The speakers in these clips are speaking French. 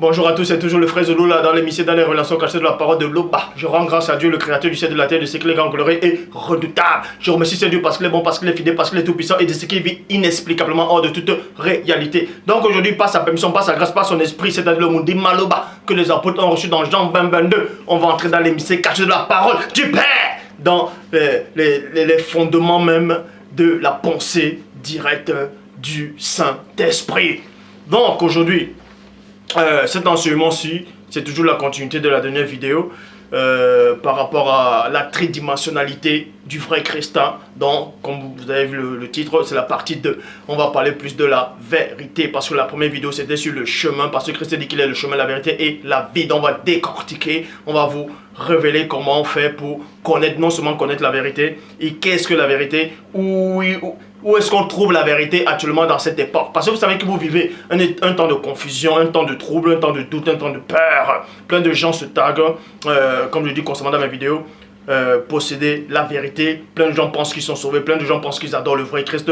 Bonjour à tous, c'est toujours le frère Zolo là dans l'émission dans les relations cachées de la parole de l'Oba. Je rends grâce à Dieu, le créateur du ciel et de la terre, de ce qu'il est grand, glorieux et redoutable. Je remercie ce Dieu parce qu'il est bon, parce qu'il est fidèle, parce qu'il est tout puissant et de ce qu'il vit inexplicablement hors de toute réalité. Donc aujourd'hui, par sa permission, par sa grâce, par son esprit, c'est-à-dire le Mundi Maloba, que les apôtres ont reçu dans Jean 20-22, on va entrer dans l'émission cachée de la parole du Père, dans les fondements même de la pensée directe du Saint-Esprit. Donc aujourd'hui, cet enseignement-ci, c'est toujours la continuité de la dernière vidéo par rapport à la tridimensionnalité du vrai Christin. Donc, comme vous avez vu le titre, c'est la partie 2. On va parler plus de la vérité parce que la première vidéo, c'était sur le chemin parce que Christ dit qu'il est le chemin, la vérité et la vie. Donc, on va décortiquer, on va vous révéler comment on fait pour connaître, non seulement connaître la vérité et qu'est-ce que la vérité, où est-ce qu'on trouve la vérité actuellement dans cette époque? Parce que vous savez que vous vivez un temps de confusion, un temps de trouble, un temps de doute, un temps de peur. Plein de gens se taguent, comme je dis constamment dans mes vidéos, posséder la vérité. Plein de gens pensent qu'ils sont sauvés, plein de gens pensent qu'ils adorent le vrai Christ,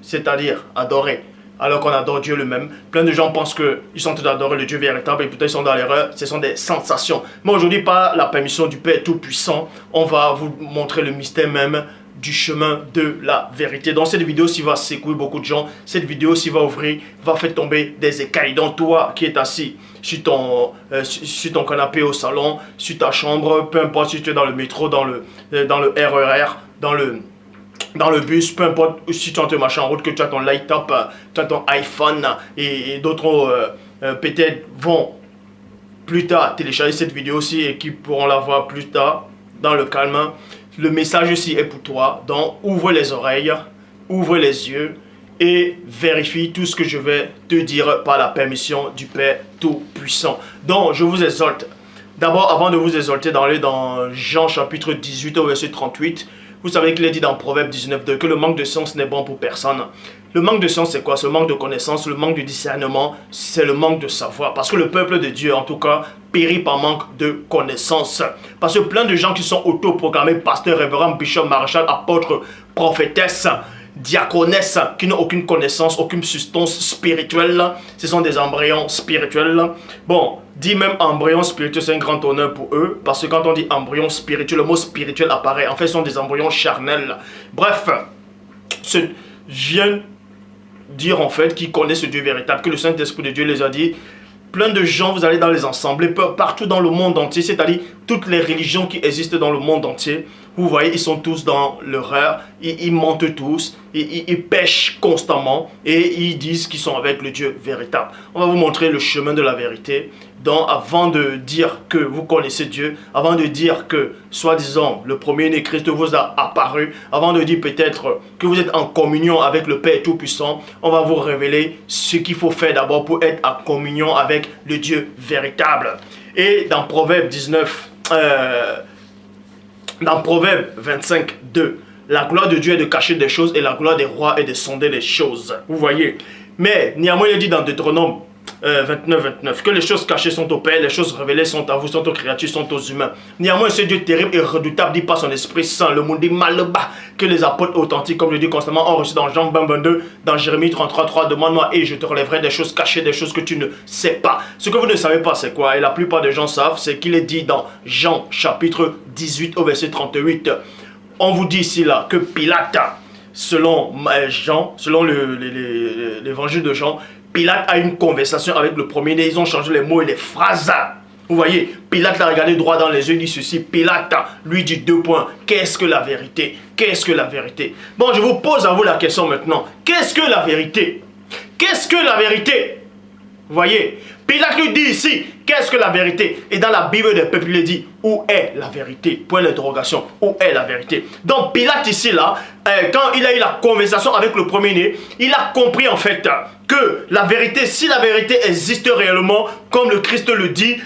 c'est-à-dire adorer, alors qu'on adore Dieu lui-même. Plein de gens pensent qu'ils sont en train d'adorer le Dieu véritable et peut-être ils sont dans l'erreur, ce sont des sensations. Mais aujourd'hui, par la permission du Père Tout-Puissant, on va vous montrer le mystère même du chemin de la vérité. Dans cette vidéo, s'il va secouer beaucoup de gens, cette vidéo, s'il va ouvrir, va faire tomber des écailles. Donc toi qui es assis sur ton canapé au salon, sur ta chambre, peu importe si tu es dans le métro, dans le RER, dans le bus, peu importe si tu es en train de marcher en route, que tu as ton light-up, tu as ton iPhone et d'autres peut-être vont plus tard télécharger cette vidéo aussi et qui pourront la voir plus tard dans le calme. Le message ici est pour toi, donc ouvre les oreilles, ouvre les yeux et vérifie tout ce que je vais te dire par la permission du Père Tout-Puissant. Donc je vous exhorte, d'abord avant de vous exhorter d'aller dans Jean chapitre 18 au verset 38, vous savez qu'il est dit dans Proverbe 19:2 que le manque de science n'est bon pour personne. Le manque de science c'est quoi? Ce manque de connaissance, le manque de discernement, c'est le manque de savoir. Parce que le peuple de Dieu en tout cas périt par manque de connaissance. Parce que plein de gens qui sont autoproclamés pasteurs, révérends, bishop, maréchal, apôtres, prophétesses, diaconesses, qui n'ont aucune connaissance, aucune substance spirituelle, ce sont des embryons spirituels. Bon, dit même embryon spirituel, c'est un grand honneur pour eux, parce que quand on dit embryon spirituel, le mot spirituel apparaît. En fait, ce sont des embryons charnels. Bref, je viens dire en fait qu'ils connaissent ce Dieu véritable, que le Saint-Esprit de Dieu les a dit. Plein de gens, vous allez dans les assemblées, partout dans le monde entier, c'est-à-dire toutes les religions qui existent dans le monde entier. Vous voyez, ils sont tous dans l'erreur, ils mentent tous, ils pêchent constamment et ils disent qu'ils sont avec le Dieu véritable. On va vous montrer le chemin de la vérité. Donc, avant de dire que vous connaissez Dieu, avant de dire que, soi-disant, le premier-né Christ vous a apparu, avant de dire peut-être que vous êtes en communion avec le Père Tout-Puissant, on va vous révéler ce qu'il faut faire d'abord pour être en communion avec le Dieu véritable. Et dans Proverbe 19, dans Proverbe 25:2, la gloire de Dieu est de cacher des choses et la gloire des rois est de sonder les choses. Vous voyez. Mais néanmoins, il dit dans Deutéronome 29:29 que les choses cachées sont au Père, les choses révélées sont à vous, sont aux créatures, sont aux humains. Néanmoins, ce Dieu terrible et redoutable dit par son Esprit Saint, le monde dit Maloba, que les apôtres authentiques, comme je dis constamment, ont reçu dans Jean 20:22, dans Jérémie 33:3, demande-moi et je te relèverai des choses cachées, des choses que tu ne sais pas. Ce que vous ne savez pas, c'est quoi? Et la plupart des gens savent, c'est qu'il est dit dans Jean chapitre 18 au verset 38. On vous dit ici là que Pilate, selon Jean, selon l'évangile de Jean, Pilate a une conversation avec le premier-né, ils ont changé les mots et les phrases. Vous voyez, Pilate l'a regardé droit dans les yeux, dit ceci, Pilate lui dit 2 points. Qu'est-ce que la vérité? Qu'est-ce que la vérité? Bon, je vous pose à vous la question maintenant. Qu'est-ce que la vérité? Qu'est-ce que la vérité? Vous voyez, Pilate lui dit ici, qu'est-ce que la vérité? Et dans la Bible des peuples, il dit, où est la vérité? Point d'interrogation, où est la vérité? Donc Pilate ici, là, quand il a eu la conversation avec le premier-né, il a compris en fait que la vérité, si la vérité existe réellement, comme le Christ le dit,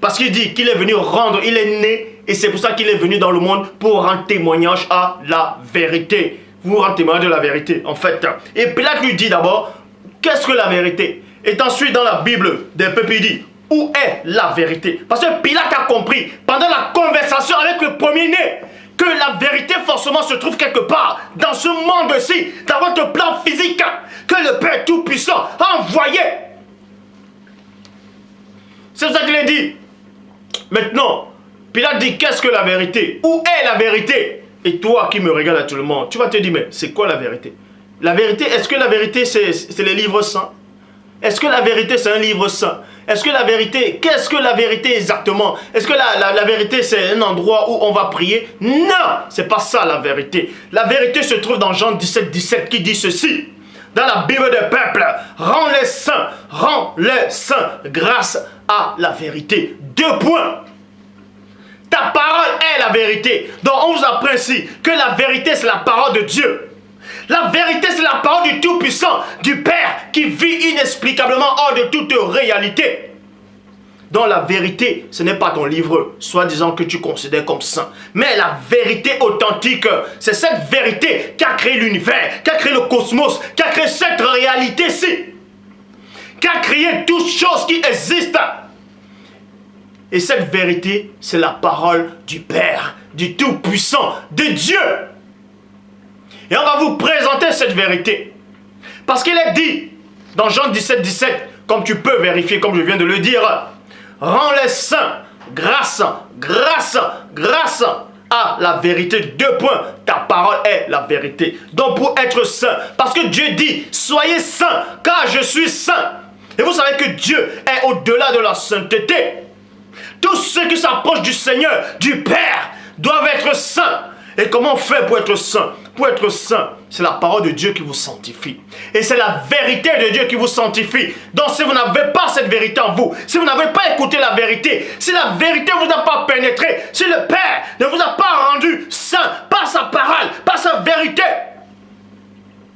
parce qu'il dit qu'il est venu rendre, il est né, et c'est pour ça qu'il est venu dans le monde pour rendre témoignage à la vérité. Vous rendez témoignage de la vérité, en fait. Et Pilate lui dit d'abord, qu'est-ce que la vérité? Et ensuite, dans la Bible des peuples, il dit, où est la vérité? Parce que Pilate a compris, pendant la conversation avec le premier-né, que la vérité forcément se trouve quelque part, dans ce monde-ci, dans votre plan physique, que le Père Tout-Puissant a envoyé C'est ça qu'il a dit. Maintenant, Pilate dit, qu'est-ce que la vérité? Où est la vérité? Et toi qui me regardes actuellement, tu vas te dire, mais c'est quoi la vérité? La vérité, est-ce que la vérité c'est les livres saints? Est-ce que la vérité c'est un livre saint? Est-ce que la vérité, qu'est-ce que la vérité exactement? Est-ce que la vérité c'est un endroit où on va prier? Non, c'est pas ça la vérité. La vérité se trouve dans Jean 17, 17 qui dit ceci. Dans la Bible des peuples, rends-les saints grâce à la vérité. 2 points. Ta parole est la vérité. Donc on vous apprend ici que la vérité c'est la parole de Dieu. La vérité c'est la parole du Tout-Puissant, du Père qui vit inexplicablement hors de toute réalité. Donc la vérité, ce n'est pas ton livre, soi-disant que tu considères comme saint. Mais la vérité authentique, c'est cette vérité qui a créé l'univers, qui a créé le cosmos, qui a créé cette réalité-ci, qui a créé toutes choses qui existent. Et cette vérité, c'est la parole du Père, du Tout-Puissant, de Dieu. Et on va vous présenter cette vérité. Parce qu'il est dit, dans Jean 17, 17, comme tu peux vérifier, comme je viens de le dire, rends-les saints, grâce à la vérité. 2 points, ta parole est la vérité. Donc pour être saint, parce que Dieu dit, soyez saints, car je suis saint. Et vous savez que Dieu est au-delà de la sainteté. Tous ceux qui s'approchent du Seigneur, du Père, doivent être saints. Et comment on fait pour être saint? Pour être saint, c'est la parole de Dieu qui vous sanctifie. Et c'est la vérité de Dieu qui vous sanctifie. Donc si vous n'avez pas cette vérité en vous, si vous n'avez pas écouté la vérité, si la vérité ne vous a pas pénétré, si le Père ne vous a pas rendu saint par sa parole, par sa vérité,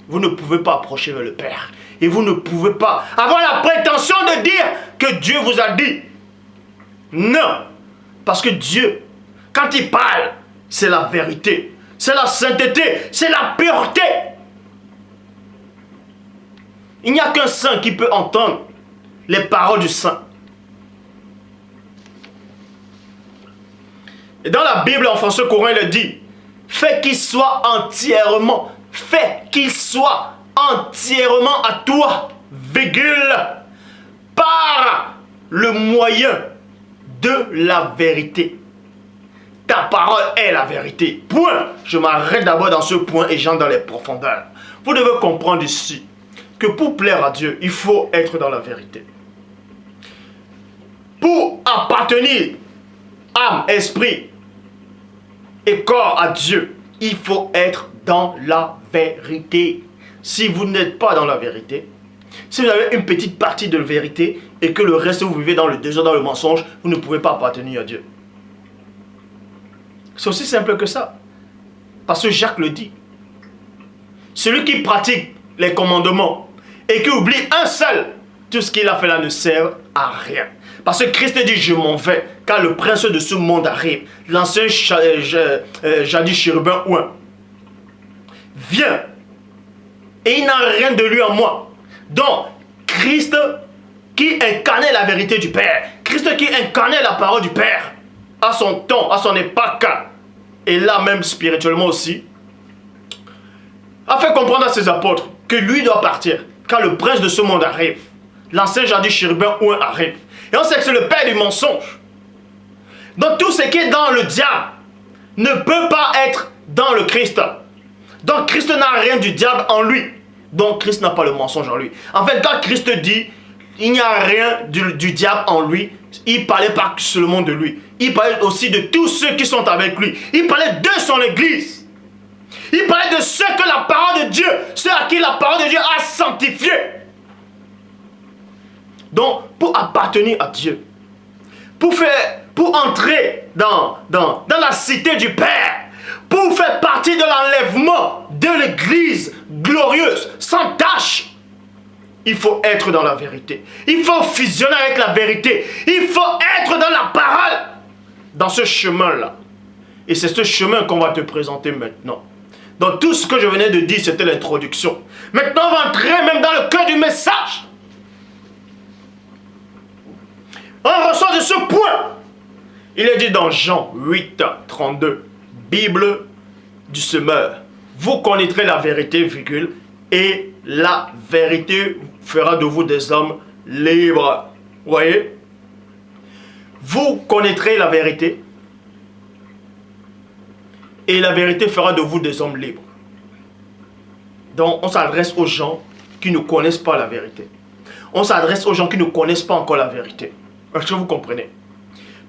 vous ne pouvez pas approcher vers le Père. Et vous ne pouvez pas avoir la prétention de dire que Dieu vous a dit. Non. Parce que Dieu, quand il parle, c'est la vérité, c'est la sainteté, c'est la pureté. Il n'y a qu'un saint qui peut entendre les paroles du saint. Et dans la Bible, en français courant, il dit, fais qu'il soit entièrement à toi, virgule, par le moyen de la vérité. Ta parole est la vérité. Point. Je m'arrête d'abord dans ce point et j'entre dans les profondeurs. Vous devez comprendre ici que pour plaire à Dieu, il faut être dans la vérité. Pour appartenir âme, esprit et corps à Dieu, il faut être dans la vérité. Si vous n'êtes pas dans la vérité, si vous avez une petite partie de vérité et que le reste vous vivez dans le désordre, dans le mensonge, vous ne pouvez pas appartenir à Dieu. C'est aussi simple que ça. Parce que Jacques le dit. Celui qui pratique les commandements et qui oublie un seul, tout ce qu'il a fait là ne sert à rien. Parce que Christ dit, je m'en vais, car le prince de ce monde arrive. L'ancien jadis chérubin ouin vient. Et il n'a rien de lui en moi. Donc, Christ qui incarnait la vérité du Père, Christ qui incarnait la parole du Père, à son temps, à son époque, et là même spirituellement aussi, a fait comprendre à ses apôtres que lui doit partir, car le prince de ce monde arrive. L'ancien jadis chérubin ouin arrive. Et on sait que c'est le père du mensonge. Donc tout ce qui est dans le diable ne peut pas être dans le Christ. Donc Christ n'a rien du diable en lui. Donc Christ n'a pas le mensonge en lui. En fait, quand Christ dit il n'y a rien du diable en lui, il parlait pas seulement de lui. Il parlait aussi de tous ceux qui sont avec lui. Il parlait de son église. Il parlait de ceux que la parole de Dieu, ceux à qui la parole de Dieu a sanctifié. Donc, pour appartenir à Dieu, pour entrer dans la cité du Père, pour faire partie de l'enlèvement de l'église glorieuse, sans tache, il faut être dans la vérité. Il faut fusionner avec la vérité. Il faut être dans la parole, dans ce chemin-là. Et c'est ce chemin qu'on va te présenter maintenant. Donc tout ce que je venais de dire, c'était l'introduction. Maintenant, on va entrer même dans le cœur du message. On ressort de ce point. Il est dit dans Jean 8, 32, Bible du semeur. Vous connaîtrez la vérité, virgule, et la vérité fera de vous des hommes libres. Vous voyez? vous connaîtrez la vérité et la vérité fera de vous des hommes libres. Donc, on s'adresse aux gens qui ne connaissent pas la vérité. On s'adresse aux gens qui ne connaissent pas encore la vérité. Est-ce que vous comprenez?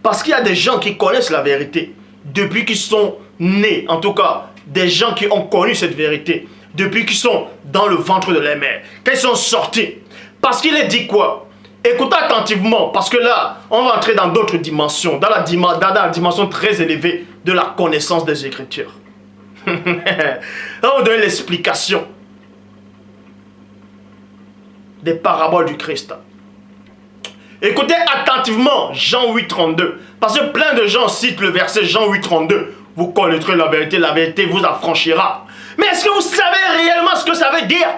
Parce qu'il y a des gens qui connaissent la vérité depuis qu'ils sont nés. En tout cas, des gens qui ont connu cette vérité depuis qu'ils sont dans le ventre de leur mère. Quand ils sont sortis. Parce qu'il est dit quoi? Écoutez attentivement, parce que là, on va entrer dans d'autres dimensions, dans la dimension très élevée de la connaissance des Écritures. Là, on donne l'explication des paraboles du Christ. Écoutez attentivement Jean 8, 32. Parce que plein de gens citent le verset Jean 8, 32. Vous connaîtrez la vérité vous affranchira. Mais est-ce que vous savez réellement ce que ça veut dire?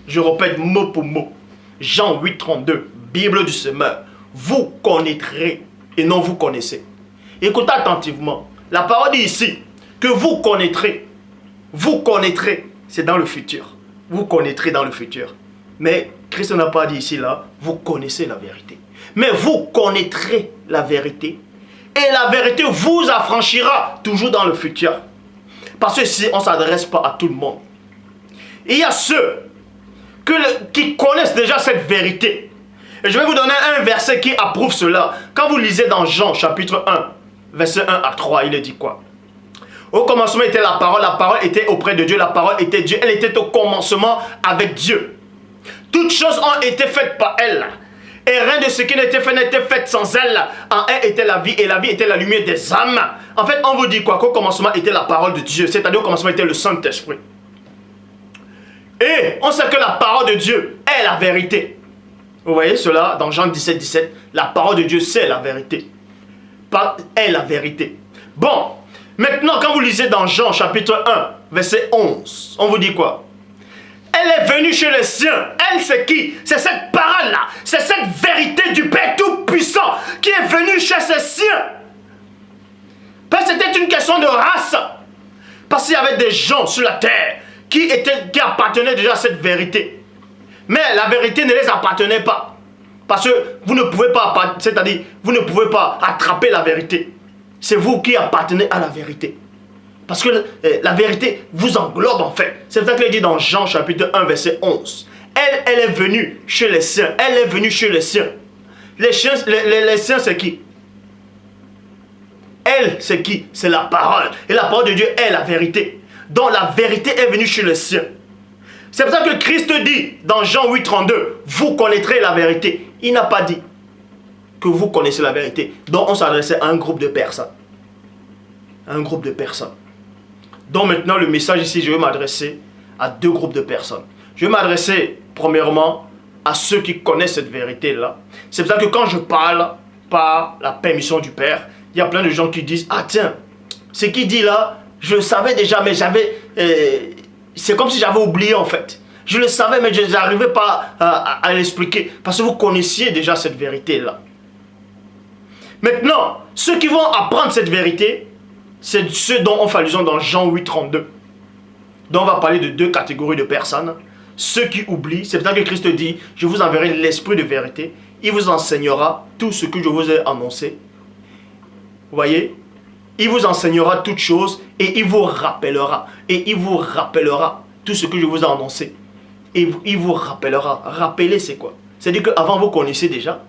Je répète mot pour mot. Jean 8, 32, Bible du semeur. Vous connaîtrez et non vous connaissez. Écoutez attentivement. La parole dit ici que vous connaîtrez. Vous connaîtrez, c'est dans le futur. Vous connaîtrez dans le futur. Mais Christ n'a pas dit ici là, vous connaissez la vérité. Mais vous connaîtrez la vérité. Et la vérité vous affranchira toujours dans le futur. Parce que ici, on ne s'adresse pas à tout le monde. Il y a ceux qui connaissent déjà cette vérité. Et je vais vous donner un verset qui approuve cela. Quand vous lisez dans Jean chapitre 1, verset 1 à 3, il est dit quoi? Au commencement était la parole était auprès de Dieu, la parole était Dieu, elle était au commencement avec Dieu. Toutes choses ont été faites par elle. Et rien de ce qui n'était fait sans elle. En elle était la vie et la vie était la lumière des âmes. En fait, on vous dit quoi? Qu'au commencement était la parole de Dieu, c'est-à-dire au commencement était le Saint-Esprit. Et on sait que la parole de Dieu est la vérité. Vous voyez cela dans Jean 17, 17. La parole de Dieu, c'est la vérité. Est la vérité. Bon, maintenant quand vous lisez dans Jean chapitre 1, verset 11, on vous dit quoi? Elle est venue chez les siens. Elle, c'est qui? C'est cette parole-là. C'est cette vérité du Père Tout-Puissant qui est venue chez ses siens. Parce que c'était une question de race. Parce qu'il y avait des gens sur la terre qui appartenaient déjà à cette vérité. Mais la vérité ne les appartenait pas. Parce que vous ne pouvez pas, c'est-à-dire, vous ne pouvez pas attraper la vérité. C'est vous qui appartenez à la vérité. Parce que la vérité vous englobe en fait. C'est pour ça qu'il dit dans Jean chapitre 1 verset 11. Elle est venue chez les siens. Elle est venue chez les siens. Les siens c'est qui? Elle c'est qui? C'est la parole. Et la parole de Dieu est la vérité. Donc la vérité est venue chez les siens. C'est pour ça que Christ dit dans Jean 8, 32. Vous connaîtrez la vérité. Il n'a pas dit que vous connaissez la vérité. Donc on s'adressait à un groupe de personnes. Un groupe de personnes. Donc maintenant le message ici, je vais m'adresser à deux groupes de personnes. Je vais m'adresser premièrement à ceux qui connaissent cette vérité-là. C'est pour ça que quand je parle par la permission du Père, il y a plein de gens qui disent « Ah tiens, ce qu'il dit là, je le savais déjà, mais j'avais... c'est comme si j'avais oublié en fait. Je le savais, mais je n'arrivais pas à l'expliquer. Parce que vous connaissiez déjà cette vérité-là. Maintenant, ceux qui vont apprendre cette vérité, c'est ceux dont on fait allusion dans Jean 8, 32. Donc on va parler de deux catégories de personnes. Ceux qui oublient, c'est pour ça que Christ dit, je vous enverrai l'esprit de vérité. Il vous enseignera tout ce que je vous ai annoncé. Vous voyez? Il vous enseignera toutes choses et il vous rappellera. Et il vous rappellera tout ce que je vous ai annoncé. Et il vous rappellera. Rappeler c'est quoi? C'est-à-dire qu'avant vous connaissez déjà.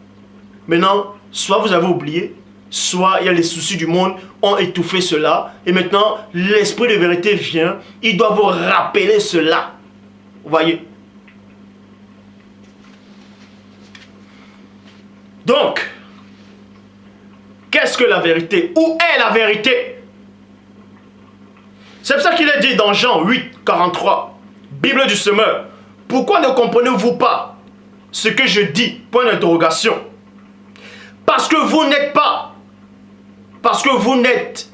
Maintenant, soit vous avez oublié, soit il y a les soucis du monde ont étouffé cela. Et maintenant, l'esprit de vérité vient. Il doit vous rappeler cela. Vous voyez? Donc, qu'est-ce que la vérité? Où est la vérité? C'est pour ça qu'il est dit dans Jean 8, 43, Bible du semeur. Pourquoi ne comprenez-vous pas ce que je dis? Point d'interrogation. Parce que vous n'êtes pas. Parce que vous êtes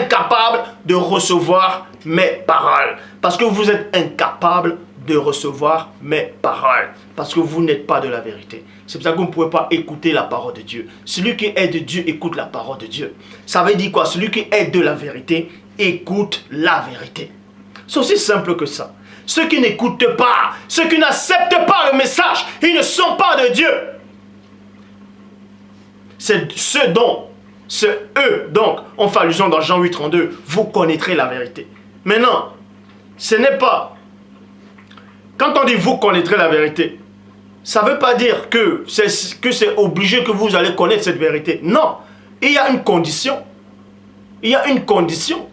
incapable de recevoir mes paroles. Parce que vous êtes incapable de recevoir mes paroles. Parce que vous n'êtes pas de la vérité. C'est pour ça que vous ne pouvez pas écouter la parole de Dieu. Celui qui est de Dieu écoute la parole de Dieu. Ça veut dire quoi? Celui qui est de la vérité écoute la vérité. C'est aussi simple que ça. Ceux qui n'écoutent pas, ceux qui n'acceptent pas le message, ils ne sont pas de Dieu. c'est eux, donc, on fait allusion dans Jean 8,32, vous connaîtrez la vérité. Maintenant, ce n'est pas, quand on dit vous connaîtrez la vérité, ça ne veut pas dire que c'est obligé que vous allez connaître cette vérité. Non, il y a une condition. Il y a une condition.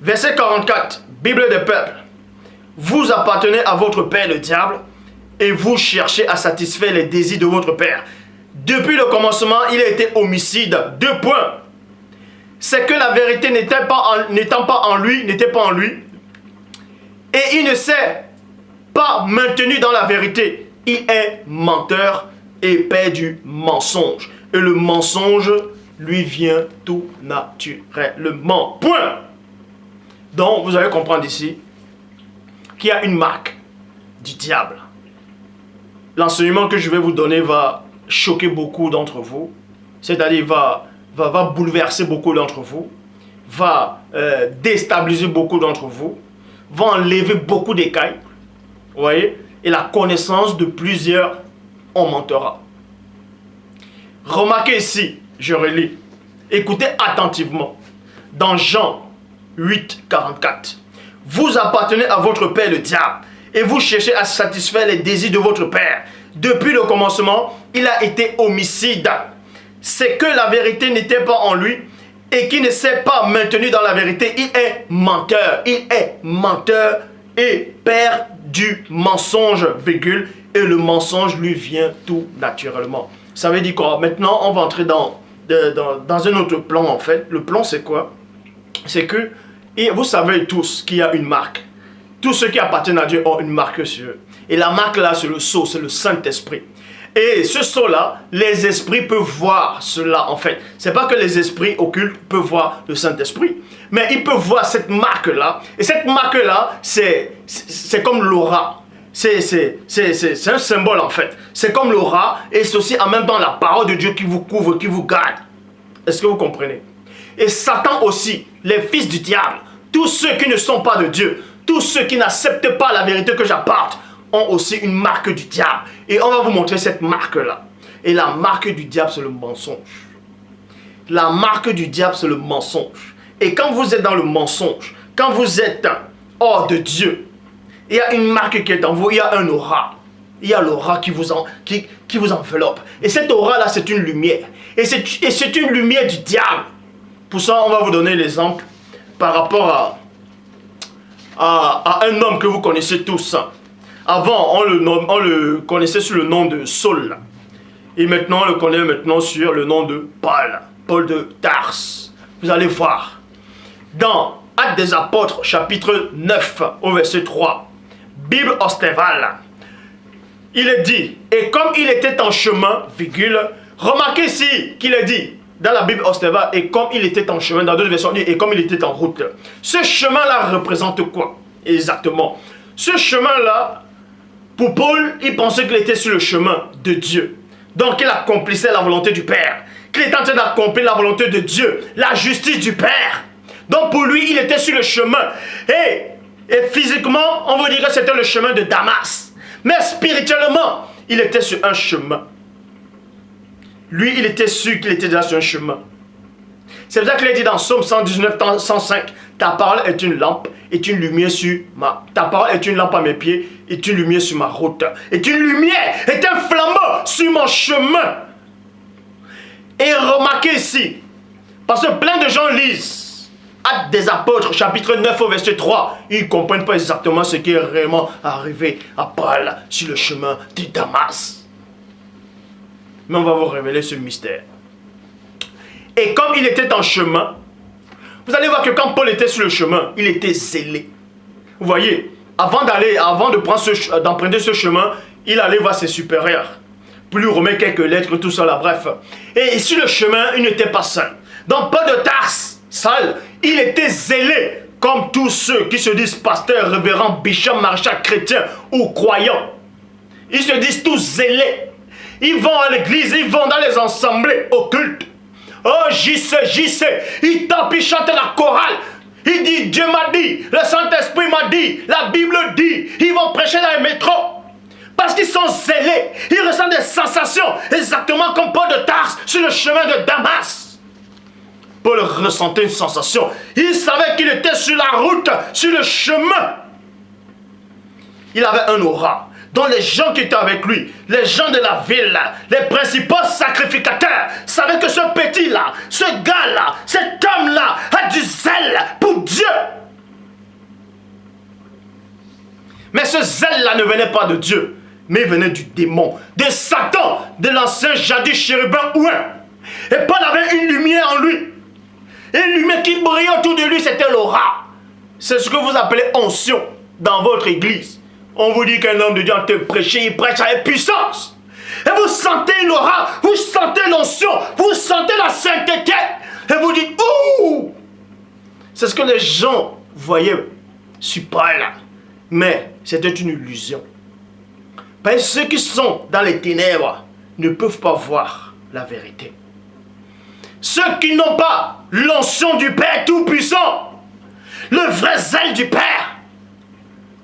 Verset 44, Bible des peuples. Vous appartenez à votre père le diable et vous cherchez à satisfaire les désirs de votre père. Depuis le commencement, il a été homicide. 2 points. C'est que la vérité n'était pas en lui, et il ne s'est pas maintenu dans la vérité. Il est menteur et père du mensonge. Et le mensonge lui vient tout naturellement. Point. Donc, vous allez comprendre ici qu'il y a une marque du diable. L'enseignement que je vais vous donner va choquer beaucoup d'entre vous, c'est-à-dire va bouleverser beaucoup d'entre vous, va déstabiliser beaucoup d'entre vous, va enlever beaucoup d'écailles, vous voyez, et la connaissance de plusieurs en mentera. Remarquez ici, je relis, écoutez attentivement, dans Jean 8, 44, vous appartenez à votre père le diable, et vous cherchez à satisfaire les désirs de votre père. Depuis le commencement, il a été homicide. C'est que la vérité n'était pas en lui et qui ne s'est pas maintenu dans la vérité. Il est menteur. Il est menteur et père du mensonge, virgule, et le mensonge lui vient tout naturellement. Ça veut dire quoi? Maintenant, on va entrer dans un autre plan en fait. Le plan, c'est quoi? C'est que, et vous savez tous qu'il y a une marque. Tous ceux qui appartiennent à Dieu ont une marque sur eux. Et la marque là, c'est le sceau, c'est le Saint-Esprit. Et ce sceau-là, les esprits peuvent voir cela en fait. C'est pas que les esprits occultes peuvent voir le Saint-Esprit, mais ils peuvent voir cette marque-là. Et cette marque-là, c'est comme l'aura. C'est un symbole en fait. C'est comme l'aura et c'est aussi en même temps la parole de Dieu qui vous couvre, qui vous garde. Est-ce que vous comprenez? Et Satan aussi, les fils du diable, tous ceux qui ne sont pas de Dieu, tous ceux qui n'acceptent pas la vérité que j'apporte, ont aussi une marque du diable. Et on va vous montrer cette marque-là. Et la marque du diable, c'est le mensonge. La marque du diable, c'est le mensonge. Et quand vous êtes dans le mensonge, quand vous êtes hors de Dieu, il y a une marque qui est en vous, il y a un aura. Il y a l'aura qui vous enveloppe. Et cette aura-là, c'est une lumière. Et c'est une lumière du diable. Pour ça, on va vous donner l'exemple par rapport à un homme que vous connaissez tous. Avant, on le connaissait sous le nom de Saul. Et maintenant, on le connaît maintenant sur le nom de Paul. Paul de Tars. Vous allez voir. Dans Actes des Apôtres, chapitre 9, au verset 3. Bible Ostéval. Il est dit, et comme il était en chemin, virgule, remarquez ici qu'il est dit, dans la Bible Ostéval, et comme il était en chemin, dans d'autres versions, et comme il était en route. Ce chemin-là représente quoi? Exactement. Ce chemin-là, pour Paul, il pensait qu'il était sur le chemin de Dieu. Donc il accomplissait la volonté du Père. Qu'il était en train d'accomplir la volonté de Dieu, la justice du Père. Donc pour lui, il était sur le chemin. Et physiquement, on vous dirait que c'était le chemin de Damas. Mais spirituellement, il était sur un chemin. Lui, il était sûr qu'il était déjà sur un chemin. C'est pour ça qu'il est dit dans Psaume 119, 105, ta parole est une lampe, est une lumière sur ta parole est une lampe à mes pieds, est une lumière sur ma route, est une lumière, est un flambeau sur mon chemin. Et remarquez ici, parce que plein de gens lisent Actes des Apôtres, chapitre 9 au verset 3, ils ne comprennent pas exactement ce qui est réellement arrivé à Paul sur le chemin de Damas. Mais on va vous révéler ce mystère. Et comme il était en chemin, vous allez voir que quand Paul était sur le chemin, il était zélé. Vous voyez, avant d'emprunter ce chemin, il allait voir ses supérieurs. Pour lui remettre quelques lettres, tout ça là, bref. Et sur le chemin, il n'était pas seul. Donc Paul de Tars, Saul, il était zélé, comme tous ceux qui se disent pasteurs, révérends, bishops, maréchals, chrétiens ou croyants. Ils se disent tous zélés. Ils vont à l'église, ils vont dans les assemblées occultes. Oh, j'y sais. Il tape, il chante la chorale. Il dit, Dieu m'a dit, le Saint-Esprit m'a dit, la Bible dit. Ils vont prêcher dans les métros. Parce qu'ils sont zélés. Ils ressentent des sensations sensation, exactement comme Paul de Tarse sur le chemin de Damas. Paul ressentait une sensation. Il savait qu'il était sur la route, sur le chemin. Il avait un aura. Donc les gens qui étaient avec lui, les gens de la ville, les principaux sacrificateurs, savaient que ce petit-là, ce gars-là, cet homme-là a du zèle pour Dieu. Mais ce zèle-là ne venait pas de Dieu, mais venait du démon, de Satan, de l'ancien jadis chérubin ouin. Et Paul avait une lumière en lui. Une lumière qui brillait autour de lui, c'était l'aura. C'est ce que vous appelez onction dans votre église. On vous dit qu'un homme de Dieu en te prêcher, il prêche avec puissance. Et vous sentez l'aura, vous sentez l'onction, vous sentez la sainteté. Et vous dites, ouh! C'est ce que les gens voyaient sur Paul. Mais c'était une illusion. Parce que ceux qui sont dans les ténèbres ne peuvent pas voir la vérité. Ceux qui n'ont pas l'onction du Père Tout-Puissant, le vrai zèle du Père,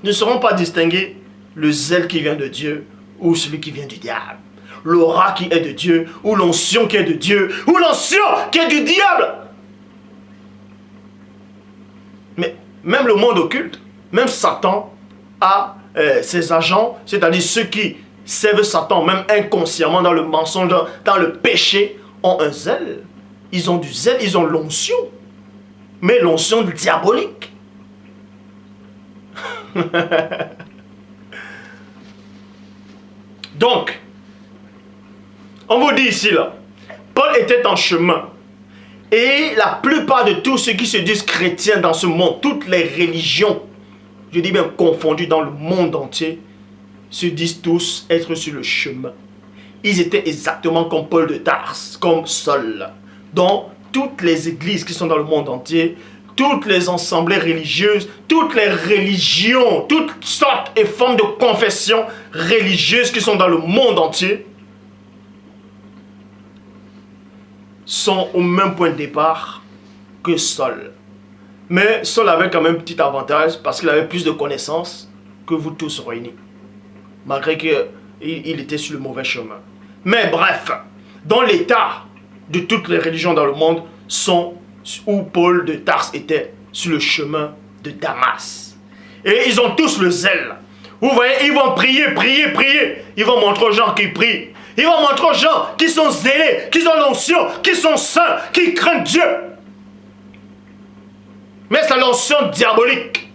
ne sauront pas distinguer le zèle qui vient de Dieu ou celui qui vient du diable. L'aura qui est de Dieu ou l'onction qui est de Dieu ou l'onction qui est du diable. Mais même le monde occulte, même Satan a ses agents, c'est-à-dire ceux qui servent Satan, même inconsciemment dans le mensonge, dans le péché, ont un zèle. Ils ont du zèle, ils ont l'onction. Mais l'onction diabolique. Donc, on vous dit ici, là, Paul était en chemin. Et la plupart de tous ceux qui se disent chrétiens dans ce monde, toutes les religions, je dis bien confondues dans le monde entier, se disent tous être sur le chemin. Ils étaient exactement comme Paul de Tarse, comme Saul. Donc, toutes les églises qui sont dans le monde entier, toutes les assemblées religieuses, toutes les religions, toutes sortes et formes de confessions religieuses qui sont dans le monde entier, sont au même point de départ que Saul. Mais Saul avait quand même un petit avantage parce qu'il avait plus de connaissances que vous tous réunis. Malgré qu'il était sur le mauvais chemin. Mais bref, dans l'état de toutes les religions dans le monde sont où Paul de Tarse était sur le chemin de Damas. Et ils ont tous le zèle. Vous voyez, ils vont prier, prier, prier. Ils vont montrer aux gens qui prient. Ils vont montrer aux gens qui sont zélés, qui ont l'onction, qui sont saints, qui craignent Dieu. Mais c'est l'onction diabolique.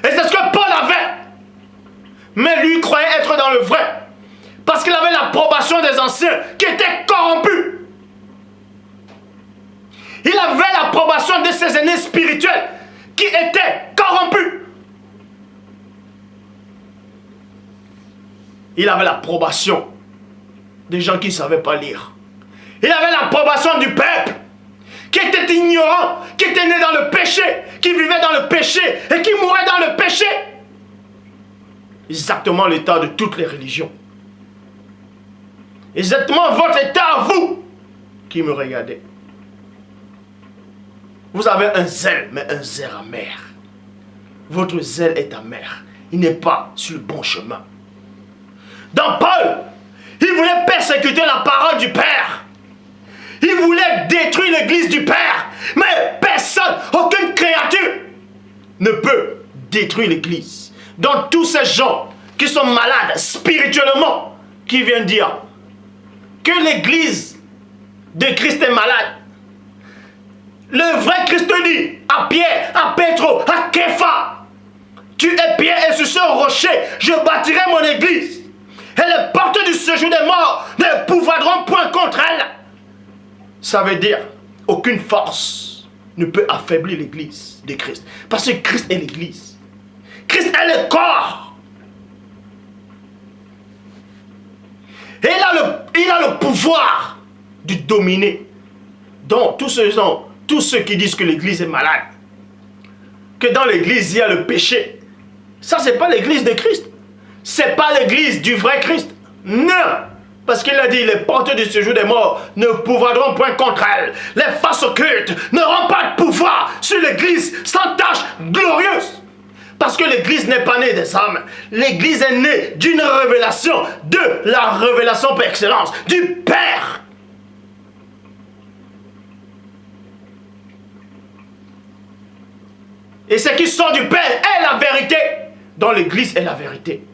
Et c'est ce que Paul avait. Mais lui croyait être dans le vrai. Parce qu'il avait l'approbation des anciens qui étaient corrompus. Il avait l'approbation de ses aînés spirituels qui étaient corrompus. Il avait l'approbation des gens qui ne savaient pas lire. Il avait l'approbation du peuple qui était ignorant, qui était né dans le péché, qui vivait dans le péché et qui mourait dans le péché. Exactement l'état de toutes les religions. Exactement votre état à vous qui me regardez. Vous avez un zèle, mais un zèle amer. Votre zèle est amer. Il n'est pas sur le bon chemin. Dans Paul, il voulait persécuter la parole du Père. Il voulait détruire l'église du Père. Mais personne, aucune créature ne peut détruire l'église. Donc tous ces gens qui sont malades spirituellement, qui viennent dire que l'église de Christ est malade. Le vrai Christ dit à Pierre, à Pétro, à Képha, tu es Pierre et sur ce rocher, je bâtirai mon église. Et les portes du séjour des morts ne pouvoiront point contre elle. Ça veut dire, aucune force ne peut affaiblir l'église de Christ. Parce que Christ est l'église. Christ est le corps. Et il a le pouvoir de dominer. Donc, tous ceux qui disent que l'église est malade, que dans l'église il y a le péché, ça c'est pas l'église de Christ. C'est pas l'église du vrai Christ. Non. Parce qu'il a dit, les portes du séjour des morts ne pouvoiront point contre elle. Les forces occultes n'auront pas de pouvoir sur l'église sans tâche glorieuse. Parce que l'église n'est pas née des hommes. L'église est née d'une révélation, de la révélation par excellence, du Père. Et ce qui sort du Père est la vérité. Dans l'église est la vérité.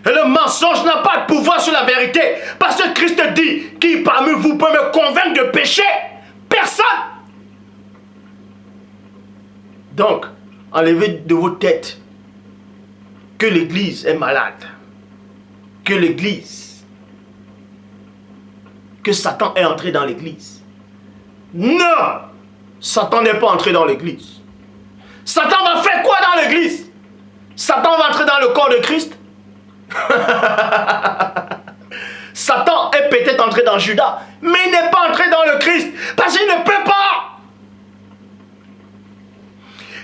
Et le mensonge n'a pas de pouvoir sur la vérité. Parce que Christ dit, qui parmi vous peut me convaincre de péché? Personne. Donc, enlevez de vos têtes que l'église est malade. Que l'église, que Satan est entré dans l'église. Non! Satan n'est pas entré dans l'église. Satan va faire quoi dans l'église? Satan va entrer dans le corps de Christ? Satan est peut-être entré dans Judas, mais il n'est pas entré dans le Christ, parce qu'il ne peut pas.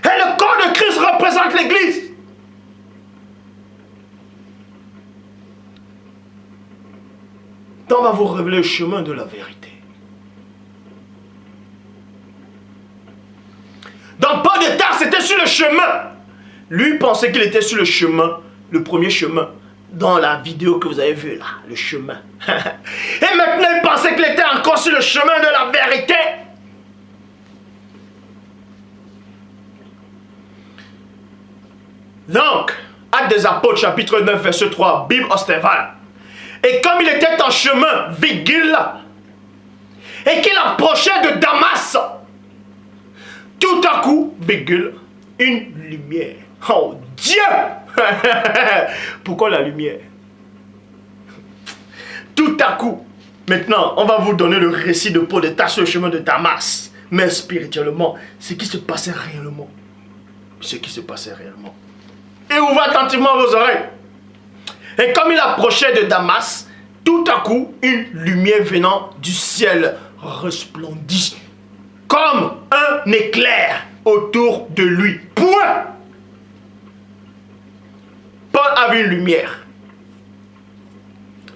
Et le corps de Christ représente l'église. Donc on va vous révéler le chemin de la vérité. Donc Paul de Tarse était sur le chemin. Lui pensait qu'il était sur le chemin, le premier chemin. Dans la vidéo que vous avez vue là, le chemin. Et maintenant il pensait qu'il était encore sur le chemin de la vérité. Donc, Actes des Apôtres, chapitre 9, verset 3, Bible Ostéval. Et comme il était en chemin, virgule, et qu'il approchait de Damas, tout à coup, virgule, une lumière. Oh Dieu! Pourquoi la lumière? Tout à coup. Maintenant, on va vous donner le récit de Paul de Tarse sur le chemin de Damas. Mais spirituellement, ce qui se passait réellement. Ce qui se passait réellement. Et ouvrez attentivement vos oreilles. Et comme il approchait de Damas, tout à coup, une lumière venant du ciel resplendit comme un éclair autour de lui. Point! Paul avait une lumière.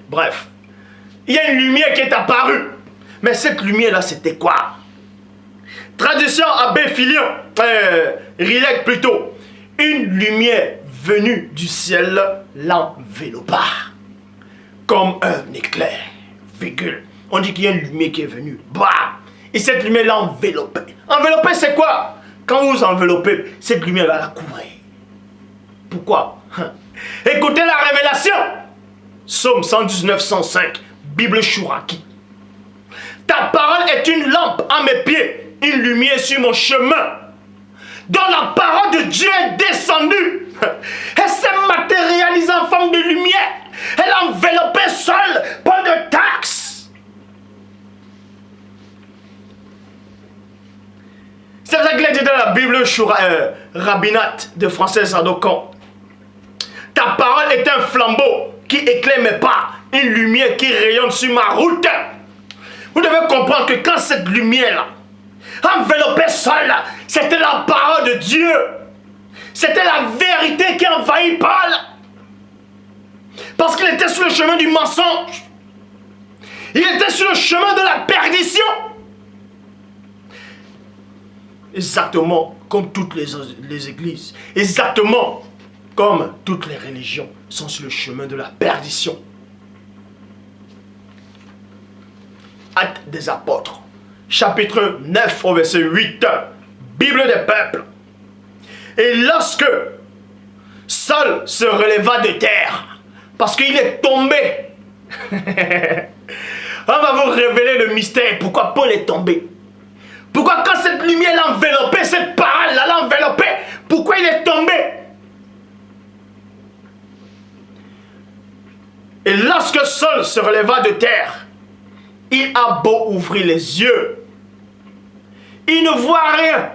Bref, il y a une lumière qui est apparue. Mais cette lumière-là, c'était quoi? Traduction Abbé Filion, Rilek plutôt. Une lumière venue du ciel l'enveloppa. Comme un éclair. Virgule. On dit qu'il y a une lumière qui est venue. Bah! Et cette lumière l'enveloppait. Envelopper, c'est quoi? Quand vous enveloppez, cette lumière va la couvrir. Pourquoi? Écoutez la révélation. Psaume 119, 105. Bible Chouraki. Ta parole est une lampe à mes pieds, une lumière sur mon chemin. Dont la parole de Dieu est descendue. Elle s'est matérialisée en forme de lumière. Elle enveloppait seule, pas de taxe. C'est ça qu'il a dit dans la Bible Rabbinat de Francis Sadocan. Ta parole est un flambeau qui éclaire mes pas, une lumière qui rayonne sur ma route. Vous devez comprendre que quand cette lumière-là enveloppait seule, c'était la parole de Dieu. C'était la vérité qui envahit Paul. Parce qu'il était sur le chemin du mensonge. Il était sur le chemin de la perdition. Exactement comme toutes les églises. Exactement comme toutes les religions sont sur le chemin de la perdition. Actes des Apôtres, chapitre 9 au verset 8, Bible des peuples. Et lorsque Saul se releva de terre, parce qu'il est tombé, on va vous révéler le mystère, pourquoi Paul est tombé. Pourquoi quand cette lumière l'enveloppait, cette parole l'enveloppait, pourquoi il est tombé? Et lorsque Saul se releva de terre, il a beau ouvrir les yeux, il ne voit rien.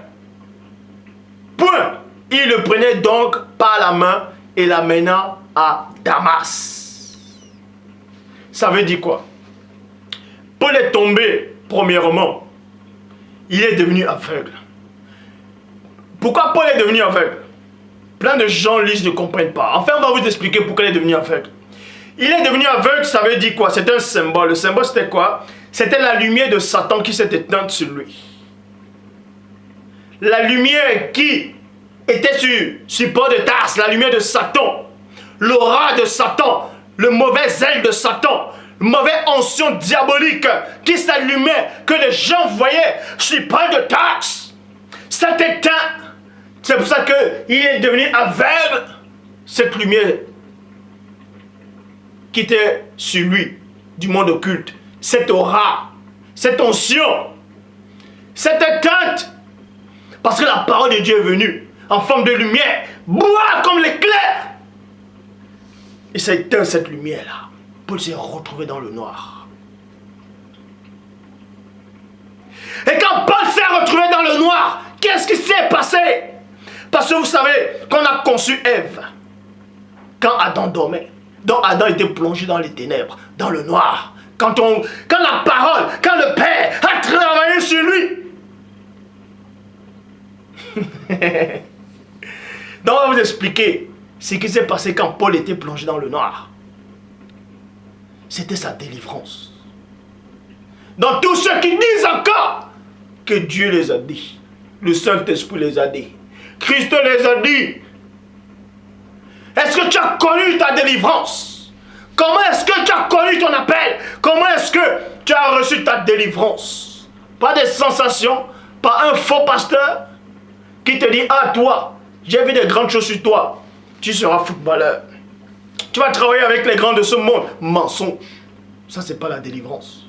Point. Il le prenait donc par la main et l'amena à Damas. Ça veut dire quoi? Paul est tombé, premièrement. Il est devenu aveugle. Pourquoi Paul est devenu aveugle? Plein de gens lisent, ne comprennent pas. Enfin, on va vous expliquer pourquoi il est devenu aveugle. Il est devenu aveugle, ça veut dire quoi? C'est un symbole. Le symbole, c'était quoi? C'était la lumière de Satan qui s'est éteinte sur lui. La lumière qui était sur Paul de Tarse, la lumière de Satan, l'aura de Satan, le mauvais zèle de Satan, la mauvaise onction diabolique qui s'allumait, que les gens voyaient sur Paul de Tarse. Cet éteint, c'est pour ça qu'il est devenu aveugle, cette lumière qui était sur lui, du monde occulte, cette aura, cette onction, cette éteinte, parce que la parole de Dieu est venue en forme de lumière, bois comme l'éclair. Et ça éteint cette lumière-là. Paul s'est retrouvé dans le noir. Et quand Paul s'est retrouvé dans le noir, qu'est-ce qui s'est passé? Parce que vous savez, qu'on a conçu Ève, quand Adam dormait, donc Adam était plongé dans les ténèbres, dans le noir. Quand la parole, quand le Père a travaillé sur lui. Donc on va vous expliquer ce qui s'est passé quand Paul était plongé dans le noir. C'était sa délivrance. Donc tous ceux qui disent encore que Dieu les a dit, le Saint-Esprit les a dit, Christ les a dit. Est-ce que tu as connu ta délivrance? Comment est-ce que tu as connu ton appel? Comment est-ce que tu as reçu ta délivrance? Pas des sensations, pas un faux pasteur qui te dit, ah toi, j'ai vu des grandes choses sur toi, tu seras footballeur. Tu vas travailler avec les grands de ce monde. Mensonge. Ça, c'est pas la délivrance.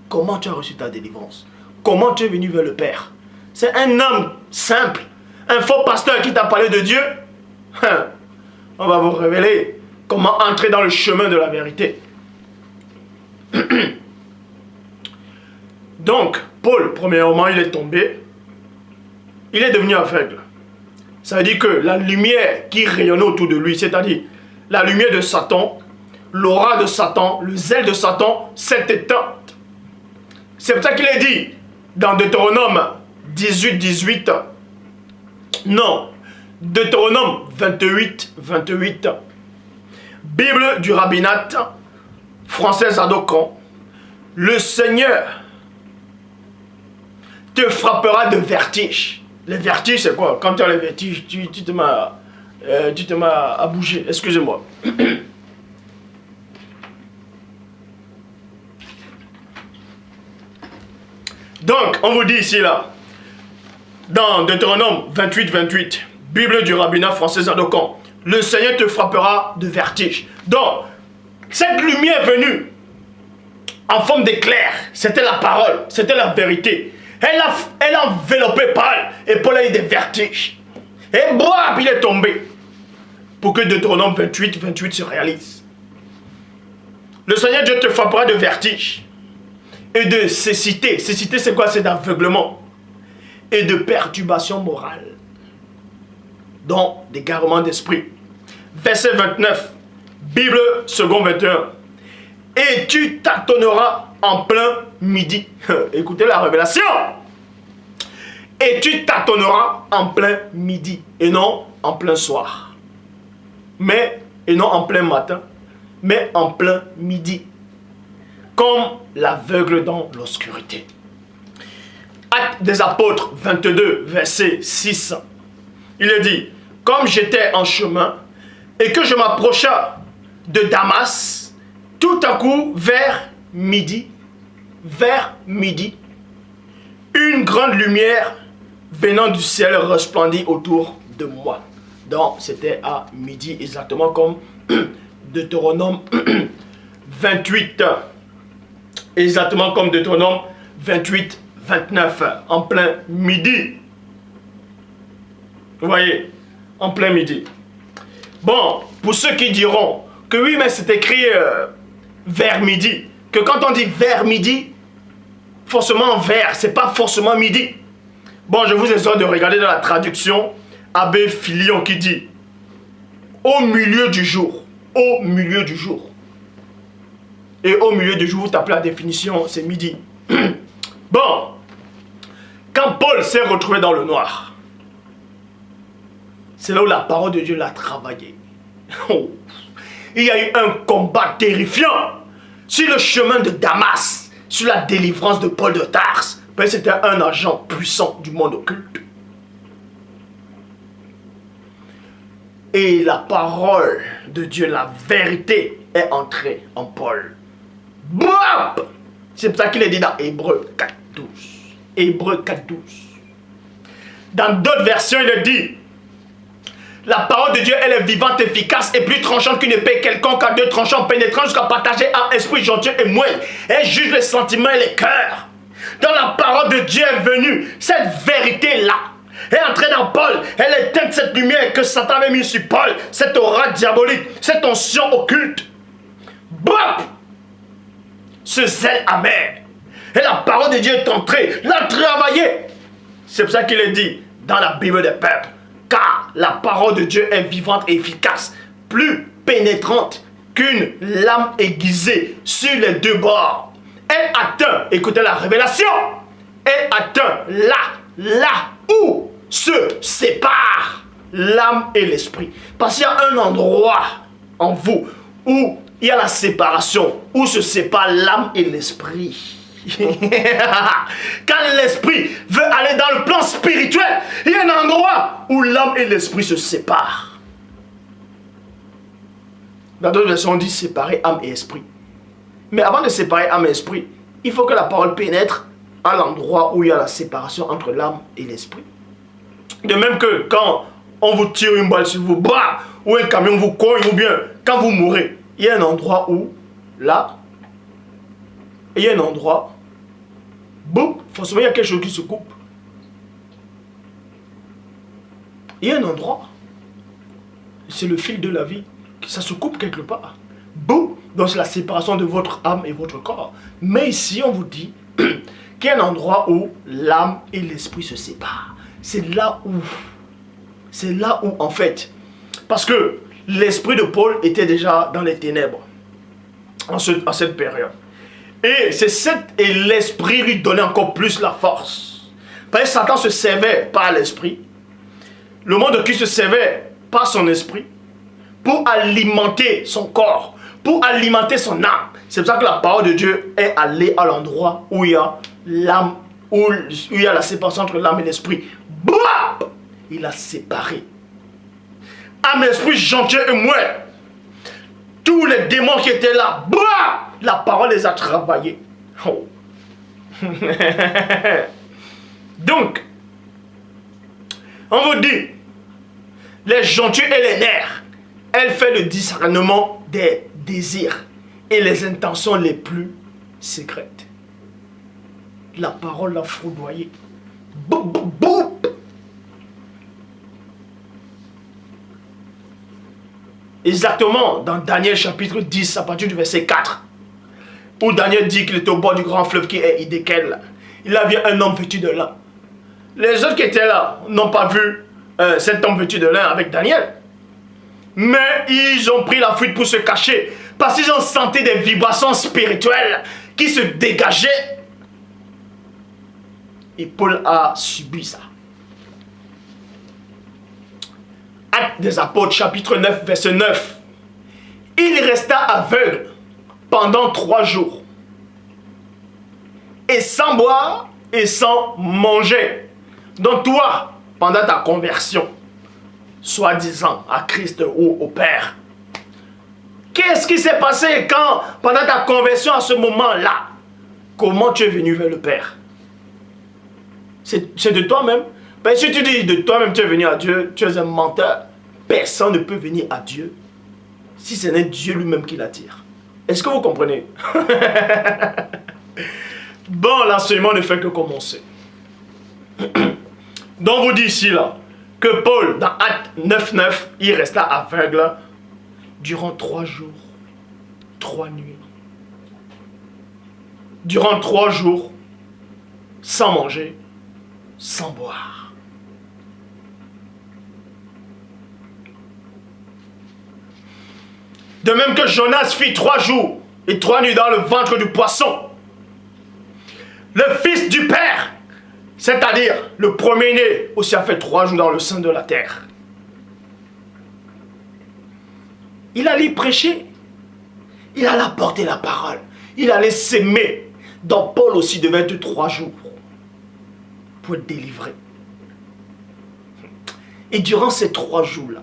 Comment tu as reçu ta délivrance? Comment tu es venu vers le Père? C'est un homme simple, un faux pasteur qui t'a parlé de Dieu. On va vous révéler comment entrer dans le chemin de la vérité. Donc, Paul, premièrement, il est tombé. Il est devenu aveugle. Ça veut dire que la lumière qui rayonnait autour de lui, c'est-à-dire la lumière de Satan, l'aura de Satan, le zèle de Satan, s'est éteinte. C'est pour ça qu'il est dit dans Deutéronome 18, 18. Non, Deutéronome 28, 28. Bible du rabbinat français Zadokan. Le Seigneur te frappera de vertige. Les vertiges, c'est quoi? Quand tu as les vertiges, tu te mets à bouger. Excusez-moi. Donc, on vous dit ici, là, dans Deutéronome 28, 28, Bible du rabbinat français Zadokan, le Seigneur te frappera de vertige. Donc, cette lumière venue en forme d'éclair, c'était la parole, c'était la vérité. Elle a enveloppé Paul, et Paul a eu des vertiges. Et boah, il est tombé. Pour que Deutéronome 28, 28 se réalise. Le Seigneur Dieu te frappera de vertige et de cécité. Cécité, c'est quoi? C'est d'aveuglement et de perturbation morale. Donc, d'égarement d'esprit. Verset 29, Bible second 21. Et tu tâtonneras en plein midi. Écoutez la révélation. Et tu tâtonneras en plein midi et non en plein soir. Et non en plein matin, mais en plein midi. Comme l'aveugle dans l'obscurité. Actes des apôtres 22, verset 6. Il est dit, comme j'étais en chemin et que je m'approcha de Damas, tout à coup vers midi, une grande lumière venant du ciel resplendit autour de moi. Donc c'était à midi, exactement comme Deutéronome 28. Exactement comme Deutéronome 28, 29. En plein midi. Vous voyez, en plein midi. Bon, pour ceux qui diront que oui, mais c'est écrit vers midi. Que quand on dit vers midi, forcément vers, c'est pas forcément midi. Bon, je vous exhorte de regarder dans la traduction Abbé Filion qui dit au milieu du jour. Au milieu du jour. Et au milieu du jour, vous tapez la définition, c'est midi. Bon, quand Paul s'est retrouvé dans le noir, c'est là où la parole de Dieu l'a travaillé. Oh. Il y a eu un combat terrifiant sur le chemin de Damas, sur la délivrance de Paul de Tarse. C'était un agent puissant du monde occulte. Et la parole de Dieu, la vérité, est entrée en Paul. Bouap! C'est pour ça qu'il est dit dans Hébreux 4.12. Hébreux 4.12. Dans d'autres versions, il est dit, la parole de Dieu, elle est vivante, efficace et plus tranchante qu'une épée quelconque à deux tranchants, pénétrant jusqu'à partager âme, esprit, jointure et moelle. Elle juge les sentiments et les cœurs. Dans la parole de Dieu est venue, cette vérité-là est entrée dans Paul. Elle éteint cette lumière que Satan avait mise sur Paul, cette aura diabolique, cette onction occulte. Bop! Ce zèle amer. Et la parole de Dieu est entrée, l'a travaillé. C'est pour ça qu'il est dit dans la Bible des peuples, car la parole de Dieu est vivante et efficace, plus pénétrante qu'une lame aiguisée sur les deux bords. Elle atteint, écoutez la révélation, elle atteint là où se séparent l'âme et l'esprit. Parce qu'il y a un endroit en vous où il y a la séparation, où se séparent l'âme et l'esprit. Quand l'esprit veut aller dans le plan spirituel, il y a un endroit où l'âme et l'esprit se séparent. Dans d'autres versions, on dit séparer âme et esprit. Mais avant de séparer âme et esprit, il faut que la parole pénètre à l'endroit où il y a la séparation entre l'âme et l'esprit. De même que quand on vous tire une balle sur vous, bah, ou un camion vous cogne, ou bien quand vous mourrez, il y a un endroit où, là, il y a un endroit, boum, forcément il y a quelque chose qui se coupe. Il y a un endroit, c'est le fil de la vie, ça se coupe quelque part. Boum, donc c'est la séparation de votre âme et votre corps. Mais ici on vous dit qu'il y a un endroit où l'âme et l'esprit se séparent. C'est là où en fait, parce que l'esprit de Paul était déjà dans les ténèbres en cette période. Et l'esprit lui donnait encore plus la force. Parce que Satan se servait par l'esprit. Le monde qui se servait par son esprit pour alimenter son corps, pour alimenter son âme. C'est pour ça que la parole de Dieu est allée à l'endroit où il y a l'âme, où il y a la séparation entre l'âme et l'esprit. Bouap! Il a séparé. Âme, esprit, jointure et moelle. Tous les démons qui étaient là, bouap! La parole les a travaillés. Oh. Donc, on vous dit, les jointures et les nerfs, elle fait le discernement des désirs et les intentions les plus secrètes. La parole l'a foudroyé. Boum, boum, boum. Exactement dans Daniel chapitre 10 à partir du verset 4. Où Daniel dit qu'il était au bord du grand fleuve qui est Hiddekel. Il a vu un homme vêtu de lin. Les autres qui étaient là n'ont pas vu cet homme vêtu de lin avec Daniel. Mais ils ont pris la fuite pour se cacher. Parce qu'ils ont senti des vibrations spirituelles qui se dégageaient. Et Paul a subi ça. Actes des Apôtres chapitre 9 verset 9. Il resta aveugle pendant 3 jours. Et sans boire et sans manger. Donc toi, pendant ta conversion, soi-disant à Christ ou au Père, qu'est-ce qui s'est passé quand, pendant ta conversion à ce moment-là, comment tu es venu vers le Père? C'est de toi-même. Ben, si tu dis de toi-même tu es venu à Dieu, tu es un menteur. Personne ne peut venir à Dieu si ce n'est Dieu lui-même qui l'attire. Est-ce que vous comprenez? Bon, l'enseignement ne fait que commencer. Donc, on vous dit ici, là, que Paul, dans Actes 9.9, il resta aveugle durant 3 jours, 3 nuits. Durant 3 jours, sans manger, sans boire. De même que Jonas fit 3 jours et 3 nuits dans le ventre du poisson. Le Fils du Père, c'est-à-dire le premier-né, aussi a fait 3 jours dans le sein de la terre. Il allait prêcher. Il allait apporter la parole. Il allait s'aimer. Donc Paul aussi devait être 3 jours pour être délivré. Et durant ces 3 jours-là,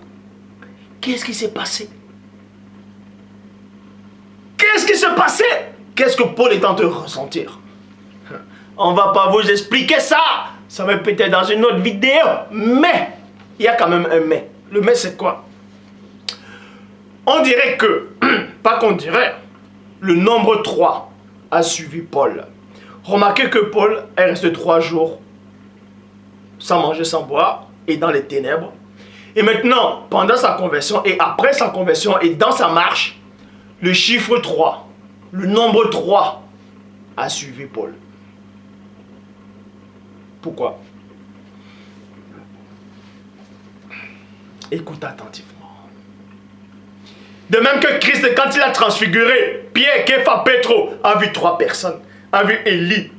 Qu'est-ce qui s'est passé? Qu'est-ce qui s'est passé? Qu'est-ce que Paul est en train de ressentir? On va pas vous expliquer ça. Ça va peut-être dans une autre vidéo. Mais, il y a quand même un mais. Le mais c'est quoi? On dirait que, pas qu'on dirait, le nombre 3 a suivi Paul. Remarquez que Paul est resté 3 jours sans manger, sans boire et dans les ténèbres. Et maintenant, pendant sa conversion et après sa conversion et dans sa marche, le chiffre 3, le nombre 3 a suivi Paul. Pourquoi? Écoute attentivement. De même que Christ, quand il a transfiguré, Pierre, Képha, Pétro, a vu 3 personnes. A vu Élie,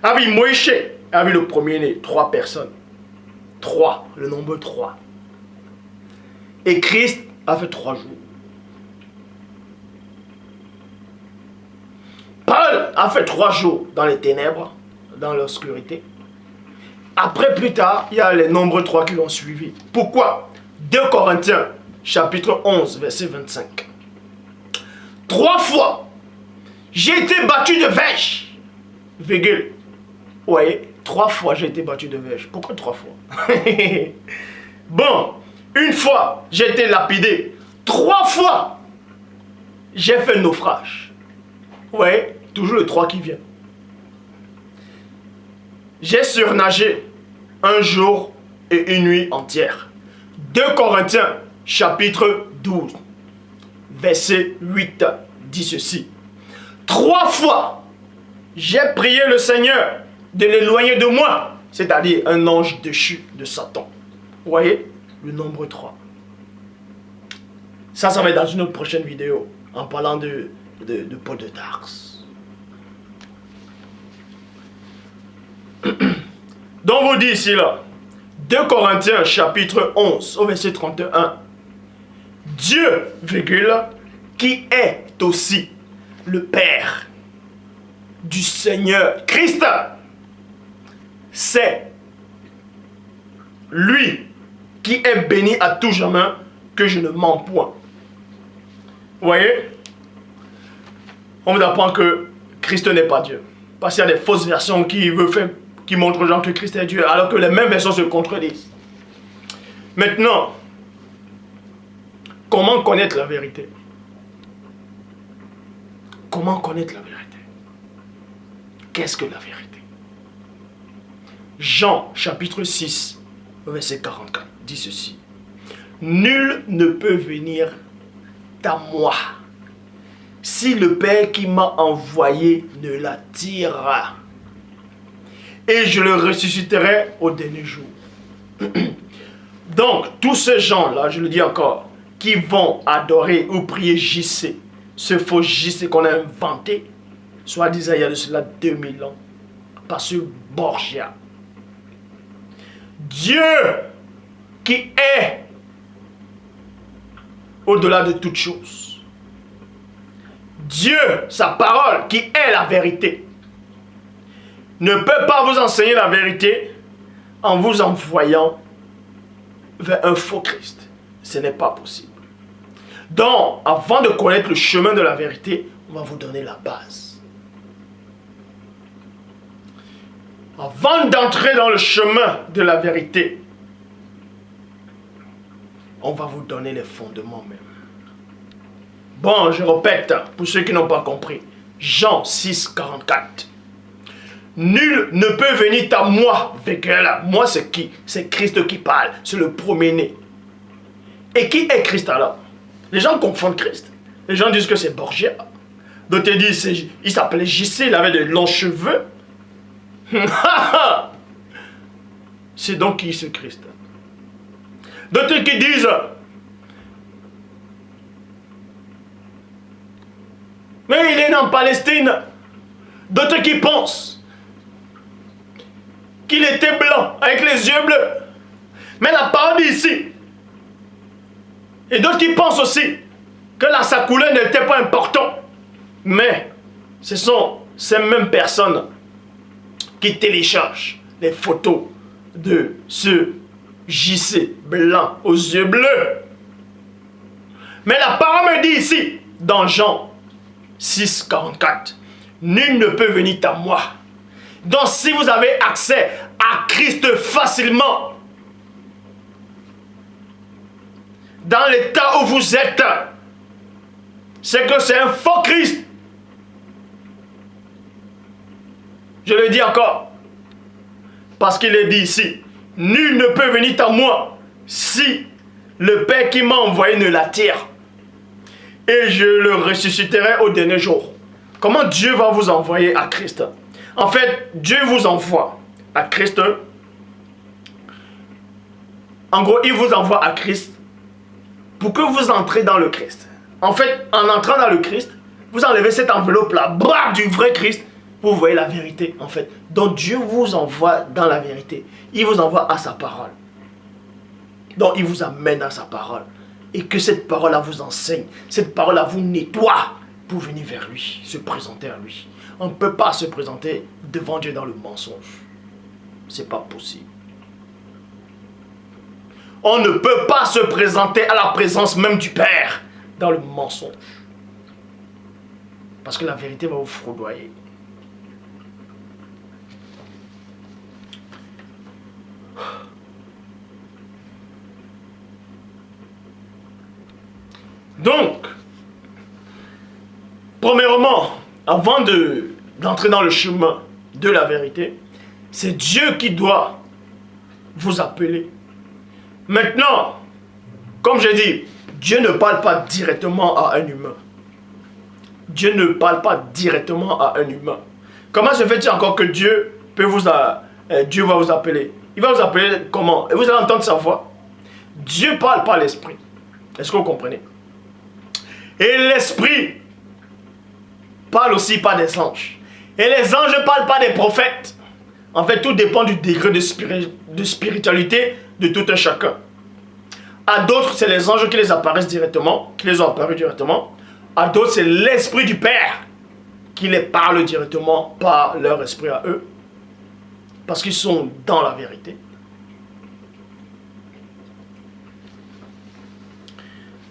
a vu Moïse, a vu le premier-né. 3 personnes. 3, le nombre 3. Et Christ a fait 3 jours. Paul a fait 3 jours dans les ténèbres, dans l'obscurité. Après, plus tard, il y a les nombres 3 qui l'ont suivi. Pourquoi? 2 Corinthiens, chapitre 11, verset 25. 3 fois, j'ai été battu de verge. Virgule. Vous voyez, 3 fois j'ai été battu de verge. Pourquoi 3 fois? Bon, 1 fois, j'ai été lapidé. 3 fois, j'ai fait naufrage. Vous voyez, toujours le 3 qui vient. J'ai surnagé 1 jour et 1 nuit entière. 2 Corinthiens, chapitre 12, verset 8, dit ceci. 3 fois, j'ai prié le Seigneur de l'éloigner de moi, c'est-à-dire un ange déchu de Satan. Vous voyez, le nombre 3. Ça va être dans une autre prochaine vidéo, en parlant de Paul de Tars. Donc vous dit ici là, 2 Corinthiens chapitre 11 au verset 31. Dieu, virgule, qui est aussi le Père du Seigneur Christ, c'est lui qui est béni à tout jamais, que je ne mens point. Vous voyez? On vous apprend que Christ n'est pas Dieu. Parce qu'il y a des fausses versions qui montrent aux gens que Christ est Dieu, alors que les mêmes versions se contredisent. Maintenant, comment connaître la vérité? Comment connaître la vérité? Qu'est-ce que la vérité? Jean, chapitre 6, verset 44, dit ceci. Nul ne peut venir à moi si le Père qui m'a envoyé ne l'attire. Et je le ressusciterai au dernier jour. Donc, tous ces gens-là, je le dis encore, qui vont adorer ou prier JC, ce faux JC qu'on a inventé, soi-disant il y a de cela 2000 ans, par ce Borgia. Dieu qui est au-delà de toutes choses. Dieu, sa parole, qui est la vérité, ne peut pas vous enseigner la vérité en vous envoyant vers un faux Christ. Ce n'est pas possible. Donc, avant de connaître le chemin de la vérité, on va vous donner la base. Avant d'entrer dans le chemin de la vérité, on va vous donner les fondements même. Bon, je répète, pour ceux qui n'ont pas compris, Jean 6, 44. Nul ne peut venir à moi, moi c'est qui? C'est Christ qui parle, c'est le premier-né. Et qui est Christ alors? Les gens confondent Christ. Les gens disent que c'est Borgia. D'autres disent il s'appelait JC, il avait de longs cheveux. C'est donc qui ce Christ? D'autres qui disent mais il est né en Palestine. D'autres qui pensent qu'il était blanc avec les yeux bleus. Mais la parole dit ici. Et d'autres qui pensent aussi que sa couleur n'était pas importante. Mais ce sont ces mêmes personnes qui téléchargent les photos de ce JC blanc aux yeux bleus. Mais la parole me dit ici, dans Jean 6, 44, nul ne peut venir à moi. Donc si vous avez accès à Christ facilement, dans l'état où vous êtes, c'est que c'est un faux Christ. Je le dis encore, parce qu'il est dit ici, nul ne peut venir à moi si le Père qui m'a envoyé ne l'attire. Et je le ressusciterai au dernier jour. Comment Dieu va vous envoyer à Christ? En fait, Dieu vous envoie à Christ. En gros, il vous envoie à Christ pour que vous entrez dans le Christ. En fait, en entrant dans le Christ, vous enlevez cette enveloppe-là, du vrai Christ, vous voyez la vérité, en fait. Donc Dieu vous envoie dans la vérité. Il vous envoie à sa parole. Donc il vous amène à sa parole. Et que cette parole-là vous enseigne. Cette parole-là vous nettoie pour venir vers lui, se présenter à lui. On ne peut pas se présenter devant Dieu dans le mensonge. C'est pas possible. On ne peut pas se présenter à la présence même du Père dans le mensonge. Parce que la vérité va vous foudroyer. Donc, premièrement, avant d'entrer dans le chemin de la vérité, c'est Dieu qui doit vous appeler. Maintenant, comme j'ai dit, Dieu ne parle pas directement à un humain. Dieu ne parle pas directement à un humain. Comment se fait-il encore que Dieu Dieu va vous appeler? Il va vous appeler comment? Et vous allez entendre sa voix. Dieu parle par l'esprit. Est-ce que vous comprenez? Et l'esprit parle aussi par des anges. Et les anges ne parlent pas des prophètes. En fait, tout dépend du degré de spiritualité de tout un chacun. À d'autres, c'est les anges qui les apparaissent directement, qui les ont apparus directement. À d'autres, c'est l'esprit du Père qui les parle directement par leur esprit à eux. Parce qu'ils sont dans la vérité.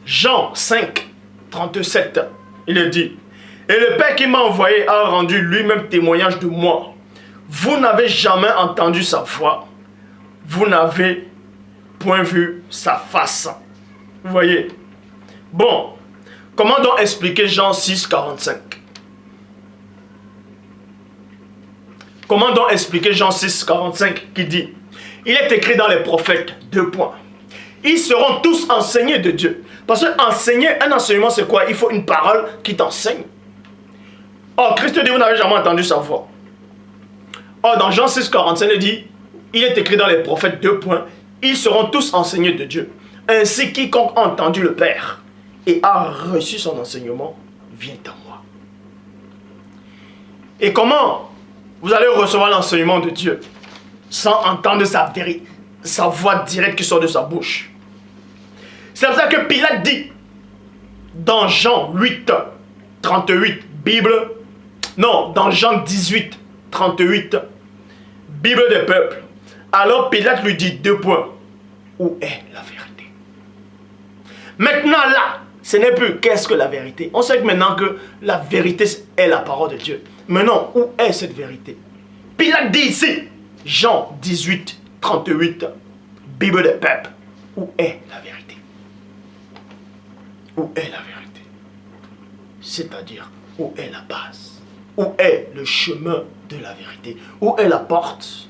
Jean 5, 37, il est dit, « Et le Père qui m'a envoyé a rendu lui-même témoignage de moi. Vous n'avez jamais entendu sa voix. Vous n'avez point vu sa face. » Vous voyez? Bon, comment donc expliquer Jean 6, 45? Comment donc expliquer Jean 6, 45 qui dit, « Il est écrit dans les prophètes, 2 points. Ils seront tous enseignés de Dieu. » Parce que enseigner, un enseignement c'est quoi? Il faut une parole qui t'enseigne. Or, Christ dit, vous n'avez jamais entendu sa voix. Or, dans Jean 6, 45, il dit, il est écrit dans les prophètes, 2 points, ils seront tous enseignés de Dieu. Ainsi, quiconque a entendu le Père et a reçu son enseignement, vient à moi. Et comment vous allez recevoir l'enseignement de Dieu sans entendre sa voix directe qui sort de sa bouche? C'est pour ça que Pilate dit, dans Jean 8, 38, dans Jean 18, 38, Bible des peuples. Alors Pilate lui dit 2 points. Où est la vérité? Maintenant là, ce n'est plus qu'est-ce que la vérité. On sait que maintenant que la vérité est la parole de Dieu. Maintenant, où est cette vérité? Pilate dit ici, Jean 18, 38, Bible des peuples. Où est la vérité? Où est la vérité? C'est-à-dire, où est la base? Où est le chemin de la vérité? Où est la porte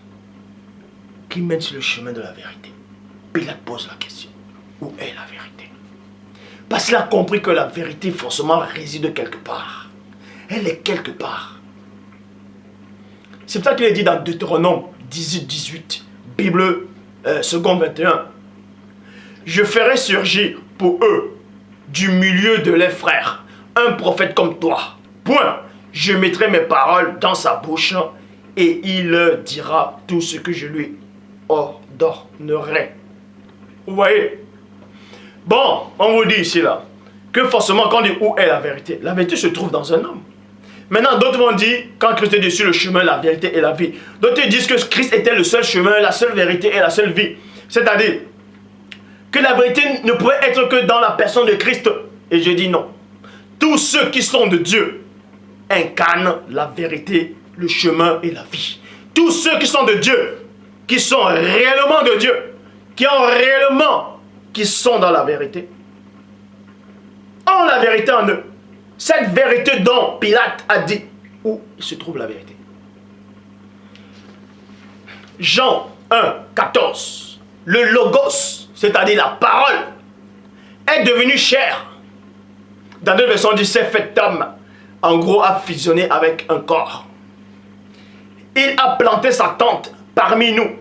qui mène sur le chemin de la vérité? Pilate pose la question. Où est la vérité? Parce qu'il a compris que la vérité forcément réside quelque part. Elle est quelque part. C'est pour ça qu'il est dit dans Deutéronome 18, 18, Bible 2 21. Je ferai surgir pour eux du milieu de leurs frères un prophète comme toi. Point. Je mettrai mes paroles dans sa bouche et il dira tout ce que je lui ordonnerai. Vous voyez? Bon, on vous dit ici là que forcément quand on dit où est la vérité se trouve dans un homme. Maintenant d'autres vont dire quand Christ est dessus le chemin, la vérité et la vie. D'autres disent que Christ était le seul chemin, la seule vérité et la seule vie. C'est-à-dire que la vérité ne pourrait être que dans la personne de Christ. Et je dis non. Tous ceux qui sont de Dieu incarnent la vérité, le chemin et la vie. Tous ceux qui sont de Dieu, qui sont réellement de Dieu, qui sont dans la vérité, ont la vérité en eux. Cette vérité dont Pilate a dit où se trouve la vérité. Jean 1, 14. Le logos, c'est-à-dire la parole, est devenu chair. Dans d'autres versions, dit c'est fait homme. En gros, a fusionné avec un corps. Il a planté sa tente parmi nous.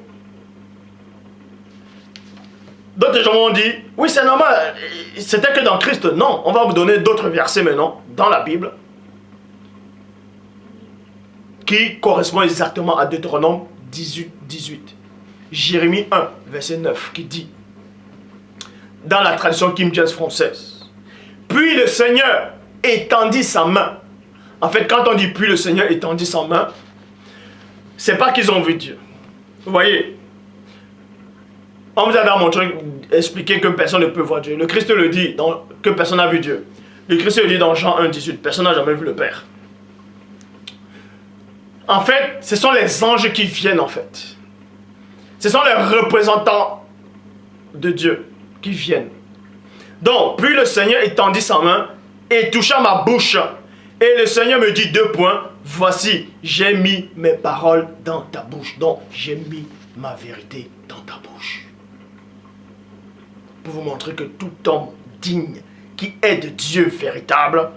D'autres gens m'ont dit, oui c'est normal, c'était que dans Christ. Non, on va vous donner d'autres versets maintenant, dans la Bible, qui correspondent exactement à Deutéronome 18, 18. Jérémie 1, verset 9, qui dit, dans la tradition King James française, puis le Seigneur étendit sa main. En fait, quand on dit puis le Seigneur étendit sa main, c'est pas qu'ils ont vu Dieu. Vous voyez, on vous a montré, expliqué que personne ne peut voir Dieu. Le Christ le dit, que personne n'a vu Dieu. Le Christ le dit dans Jean 1, 18, personne n'a jamais vu le Père. En fait, ce sont les anges qui viennent en fait. Ce sont les représentants de Dieu qui viennent. Donc, puis le Seigneur étendit sa main et toucha ma bouche. Et le Seigneur me dit 2 points. Voici, j'ai mis mes paroles dans ta bouche. Donc, j'ai mis ma vérité dans ta bouche. Pour vous montrer que tout homme digne qui est de Dieu véritable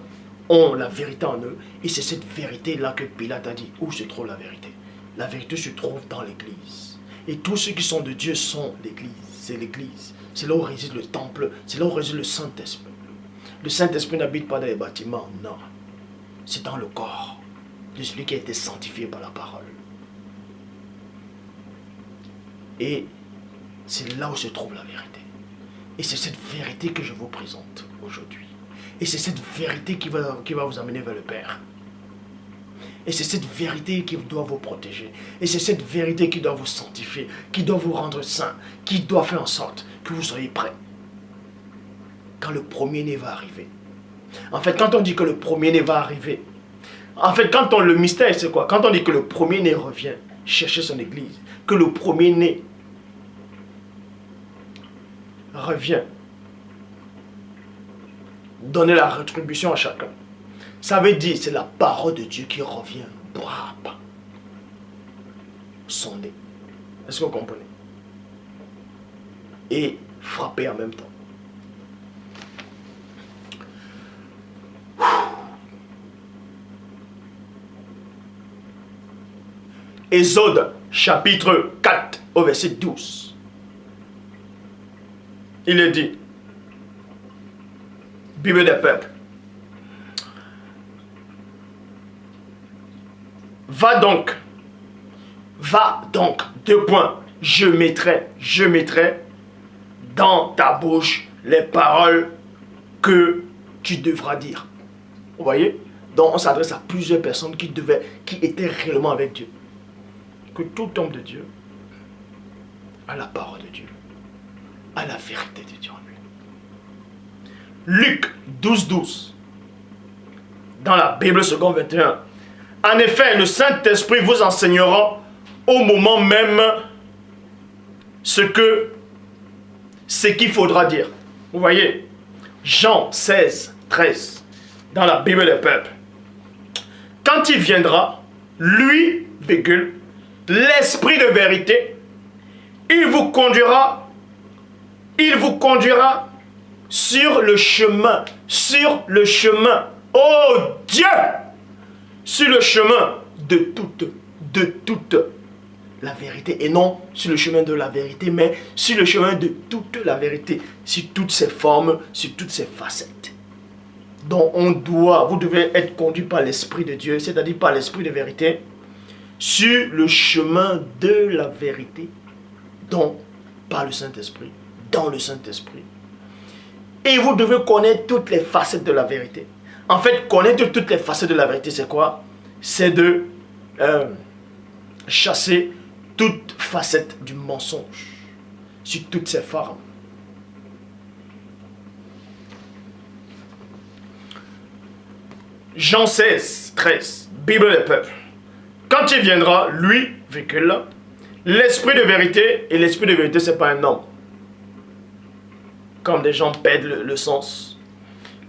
ont la vérité en eux. Et c'est cette vérité-là que Pilate a dit. Où se trouve la vérité? La vérité se trouve dans l'Église. Et tous ceux qui sont de Dieu sont l'Église. C'est l'Église. C'est là où réside le temple. C'est là où réside le Saint-Esprit. Le Saint-Esprit n'habite pas dans les bâtiments. Non. C'est dans le corps. L'Esprit qui a été sanctifié par la parole. Et c'est là où se trouve la vérité. Et c'est cette vérité que je vous présente aujourd'hui. Et c'est cette vérité qui va vous amener vers le Père. Et c'est cette vérité qui doit vous protéger. Et c'est cette vérité qui doit vous sanctifier, qui doit vous rendre saint, qui doit faire en sorte que vous soyez prêts. Quand le premier-né va arriver. En fait, quand on dit que le premier-né va arriver, en fait, le mystère, c'est quoi? Quand on dit que le premier-né revient chercher son église, que le premier-né revient donner la rétribution à chacun. Ça veut dire c'est la parole de Dieu qui revient. Brap. Sonder. Est-ce que vous comprenez? Et frapper en même temps. Exode chapitre 4 au verset 12. Il est dit, Bible des peuples, va donc, 2 points, je mettrai dans ta bouche les paroles que tu devras dire. Vous voyez? Donc on s'adresse à plusieurs personnes qui étaient réellement avec Dieu. Que tout homme de Dieu a la parole de Dieu, a la vérité de Dieu en lui. Luc 12, 12. Dans la Bible seconde 21. En effet, le Saint-Esprit vous enseignera au moment même ce qu'il faudra dire. Vous voyez, Jean 16, 13. Dans la Bible des peuples. Quand il viendra, lui, l'Esprit de vérité, il vous conduira sur le chemin, oh Dieu, sur le chemin de toute la vérité, et non sur le chemin de la vérité, mais sur le chemin de toute la vérité, sur toutes ses formes, sur toutes ses facettes. Donc vous devez être conduit par l'Esprit de Dieu, c'est-à-dire par l'Esprit de vérité, sur le chemin de la vérité, donc par le Saint-Esprit, dans le Saint-Esprit. Et vous devez connaître toutes les facettes de la vérité. En fait, connaître toutes les facettes de la vérité, c'est quoi? C'est de chasser toute facette du mensonge, sur toutes ses formes. Jean 16, 13, Bible des peuples. Quand il viendra, lui, véhicule là, l'esprit de vérité, et l'esprit de vérité, c'est pas un homme. Comme des gens perdent le sens.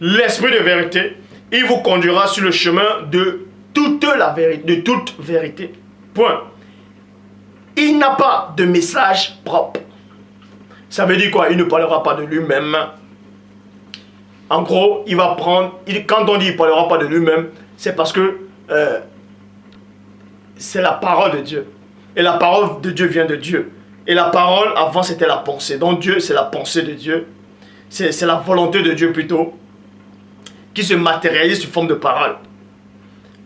L'esprit de vérité, il vous conduira sur le chemin de toute la vérité, de toute vérité. Point. Il n'a pas de message propre. Ça veut dire quoi? Il ne parlera pas de lui-même. En gros, il va prendre... quand on dit il ne parlera pas de lui-même, c'est parce que c'est la parole de Dieu. Et la parole de Dieu vient de Dieu. Et la parole, avant, c'était la pensée. Donc Dieu, c'est la pensée de Dieu. C'est la volonté de Dieu plutôt, qui se matérialise sous forme de parole.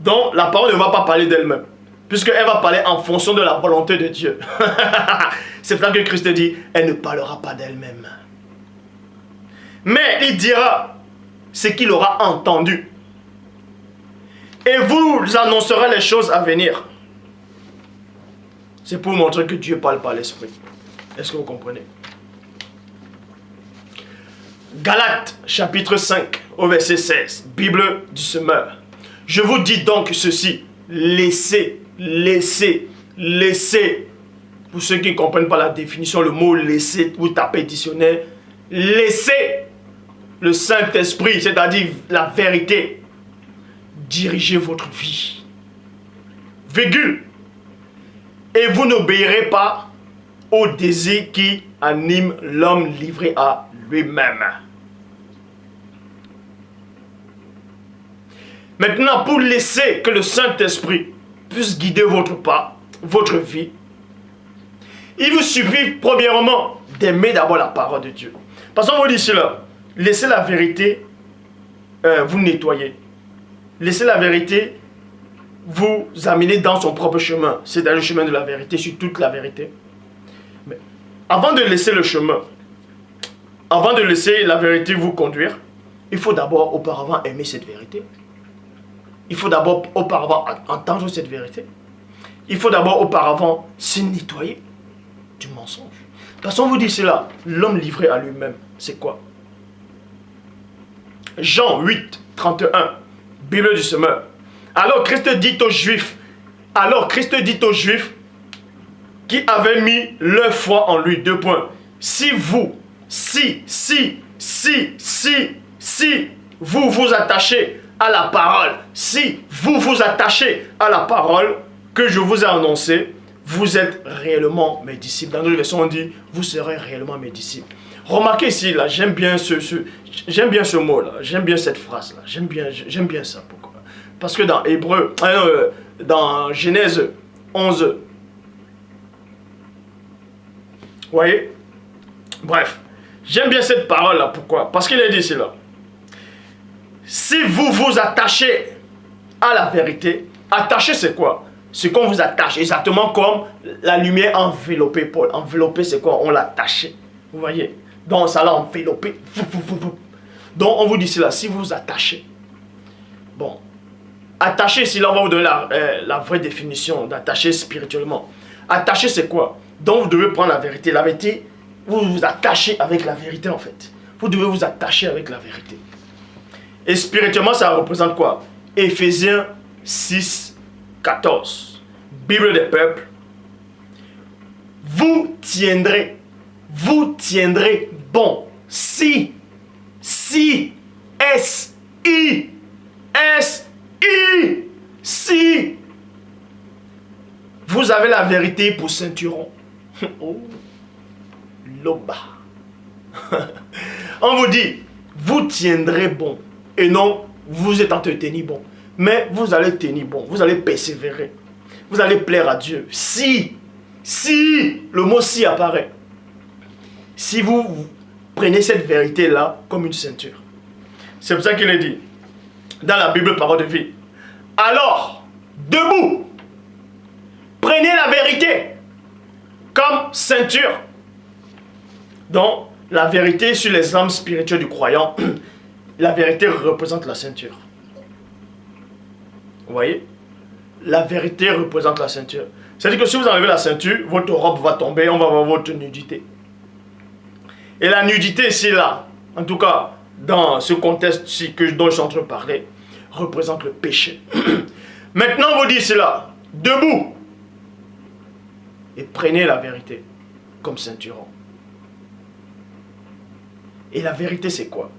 Donc, la parole ne va pas parler d'elle-même, puisqu'elle va parler en fonction de la volonté de Dieu. C'est pour ça que Christ dit, elle ne parlera pas d'elle-même. Mais il dira ce qu'il aura entendu. Et vous annoncerez les choses à venir. C'est pour montrer que Dieu parle par l'esprit. Est-ce que vous comprenez? Galates, chapitre 5, au verset 16, Bible du semeur. Je vous dis donc ceci, laissez. Pour ceux qui ne comprennent pas la définition, le mot laisser, vous tapez dictionnaire, laissez le Saint-Esprit, c'est-à-dire la vérité, diriger votre vie. Virgule. Et vous n'obéirez pas au désir qui anime l'homme livré à lui-même. Maintenant, pour laisser que le Saint-Esprit puisse guider votre pas, votre vie, il vous suffit premièrement d'aimer d'abord la parole de Dieu. Parce qu'on vous dit cela, laissez la vérité vous nettoyer. Laissez la vérité vous amener dans son propre chemin. C'est dans le chemin de la vérité, sur toute la vérité. Mais avant de laisser le chemin, avant de laisser la vérité vous conduire, il faut d'abord auparavant aimer cette vérité. Il faut d'abord auparavant entendre cette vérité. Il faut d'abord auparavant se nettoyer du mensonge. Parce qu'on vous dit cela, l'homme livré à lui-même, c'est quoi? Jean 8, 31, Bible du semeur. Alors Christ dit aux Juifs qui avaient mis leur foi en lui, 2 points. Si vous vous attachez à la parole, si vous vous attachez à la parole que je vous ai annoncée, vous êtes réellement mes disciples. Dans notre version, on dit, vous serez réellement mes disciples. Remarquez ici, là, j'aime bien ce mot-là, j'aime bien cette phrase-là, j'aime bien ça. Pourquoi? Parce que dans Hébreu, dans Genèse 11, vous voyez? Bref, j'aime bien cette parole-là. Pourquoi? Parce qu'il est dit cela. Si vous vous attachez à la vérité, attacher c'est quoi? C'est qu'on vous attache, exactement comme la lumière enveloppée, Paul. Enveloppée c'est quoi? On l'attache. Vous voyez? Donc ça l'a enveloppé. Donc on vous dit cela, si vous vous attachez. Bon, attacher, si là on va vous donner la vraie définition d'attacher spirituellement. Attacher c'est quoi? Donc vous devez prendre la vérité. La vérité, vous vous attachez avec la vérité en fait. Vous devez vous attacher avec la vérité. Et spirituellement, ça représente quoi? Éphésiens 6, 14. Bible des peuples. Vous tiendrez bon. Si, si, vous avez la vérité pour ceinturon. Oh, loba. On vous dit, vous tiendrez bon. Et non, vous êtes entretenu bon. Mais vous allez tenir bon. Vous allez persévérer. Vous allez plaire à Dieu. Si, le mot si apparaît. Si vous prenez cette vérité-là comme une ceinture. C'est pour ça qu'il est dit, dans la Bible Parole de vie. Alors, debout, prenez la vérité comme ceinture. Donc, la vérité sur les âmes spirituelles du croyant, la vérité représente la ceinture. Vous voyez? La vérité représente la ceinture. C'est-à-dire que si vous enlevez la ceinture, votre robe va tomber, on va voir votre nudité. Et la nudité, c'est là, en tout cas, dans ce contexte-ci dont je suis en train de parler, représente le péché. Maintenant, vous dites cela, debout, et prenez la vérité comme ceinturon. Et la vérité, c'est quoi?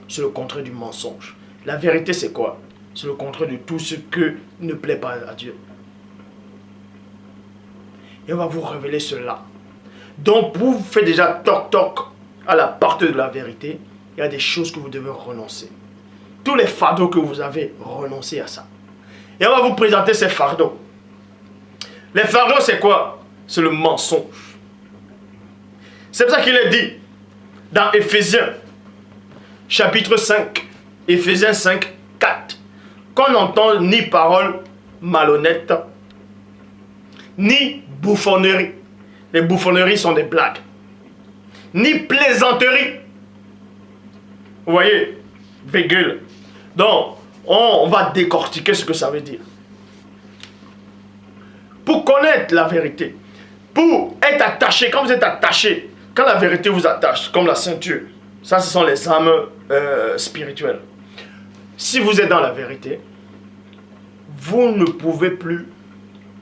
C'est le contraire du mensonge. La vérité, c'est quoi? C'est le contraire de tout ce que ne plaît pas à Dieu. Et on va vous révéler cela. Donc, vous faites déjà toc-toc à la porte de la vérité. Il y a des choses que vous devez renoncer. Tous les fardeaux que vous avez, renoncez à ça. Et on va vous présenter ces fardeaux. Les fardeaux, c'est quoi? C'est le mensonge. C'est pour ça qu'il est dit dans Éphésiens, chapitre 5, Éphésiens 5, 4, qu'on n'entend ni parole malhonnête, ni bouffonnerie. Les bouffonneries sont des blagues. Ni plaisanterie. Vous voyez? Virgule. Donc, on va décortiquer ce que ça veut dire. Pour connaître la vérité, pour être attaché, quand vous êtes attaché, quand la vérité vous attache, comme la ceinture, ça ce sont les âmes spirituelles. Si vous êtes dans la vérité, vous ne pouvez plus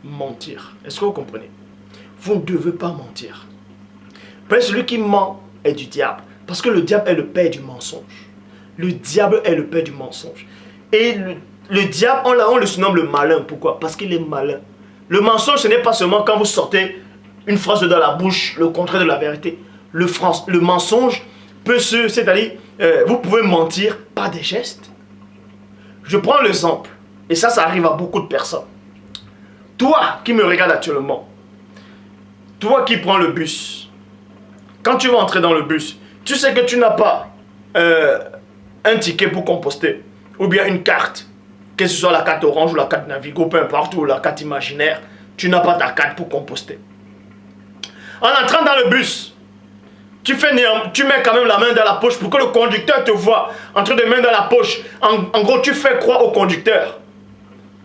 mentir. Est-ce que vous comprenez? Vous ne devez pas mentir. Parce que celui qui ment est du diable. Parce que le diable est le père du mensonge. Le diable est le père du mensonge. Et le diable, on le surnomme le malin. Pourquoi? Parce qu'il est malin. Le mensonge, ce n'est pas seulement quand vous sortez une phrase dans la bouche, le contraire de la vérité. Le mensonge peut c'est-à-dire, vous pouvez mentir par des gestes. Je prends l'exemple, et ça arrive à beaucoup de personnes. Toi qui me regardes actuellement, toi qui prends le bus, quand tu vas entrer dans le bus, tu sais que tu n'as pas un ticket pour composter, ou bien une carte, que ce soit la carte orange ou la carte Navigo, peu importe, ou la carte imaginaire, tu n'as pas ta carte pour composter. En entrant dans le bus, tu mets quand même la main dans la poche pour que le conducteur te voit en train de mettre dans la poche. En gros, tu fais croire au conducteur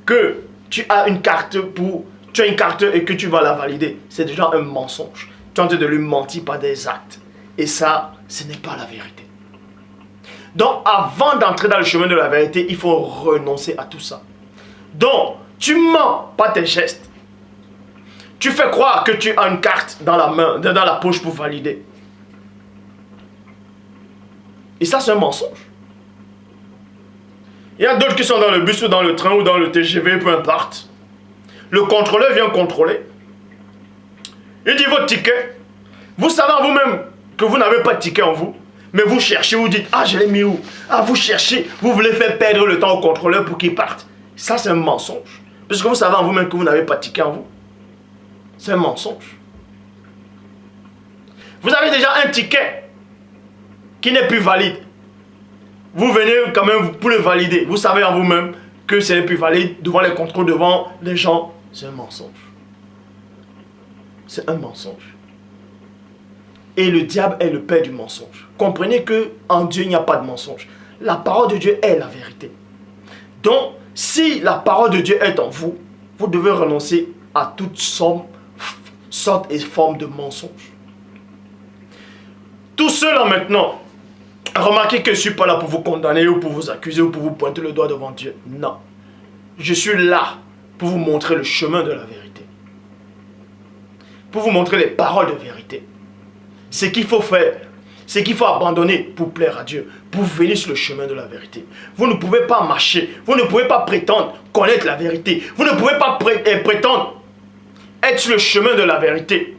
que tu as une carte et que tu vas la valider. C'est déjà un mensonge. Tu es en train de lui mentir par des actes. Et ça, ce n'est pas la vérité. Donc, avant d'entrer dans le chemin de la vérité, il faut renoncer à tout ça. Donc, tu mens par tes gestes. Tu fais croire que tu as une carte dans la main, dans la poche pour valider. Et ça, c'est un mensonge. Il y a d'autres qui sont dans le bus ou dans le train ou dans le TGV, peu importe. Le contrôleur vient contrôler. Il dit votre ticket. Vous savez en vous-même que vous n'avez pas de ticket en vous. Mais vous cherchez, vous dites, ah, je l'ai mis où? Ah, vous cherchez, vous voulez faire perdre le temps au contrôleur pour qu'il parte. Ça, c'est un mensonge. Parce que vous savez en vous-même que vous n'avez pas de ticket en vous. C'est un mensonge. Vous avez déjà un ticket qui n'est plus valide. Vous venez quand même pour le valider. Vous savez en vous-même que ce n'est plus valide devant les contrôles, devant les gens. C'est un mensonge. C'est un mensonge. Et le diable est le père du mensonge. Comprenez que en Dieu, il n'y a pas de mensonge. La parole de Dieu est la vérité. Donc, si la parole de Dieu est en vous, vous devez renoncer à toutes sortes et formes de mensonges. Tout cela maintenant, remarquez que je ne suis pas là pour vous condamner ou pour vous accuser ou pour vous pointer le doigt devant Dieu. Non. Je suis là pour vous montrer le chemin de la vérité. Pour vous montrer les paroles de vérité. Ce qu'il faut faire, ce qu'il faut abandonner pour plaire à Dieu, pour venir sur le chemin de la vérité. Vous ne pouvez pas marcher, vous ne pouvez pas prétendre connaître la vérité. Vous ne pouvez pas prétendre être sur le chemin de la vérité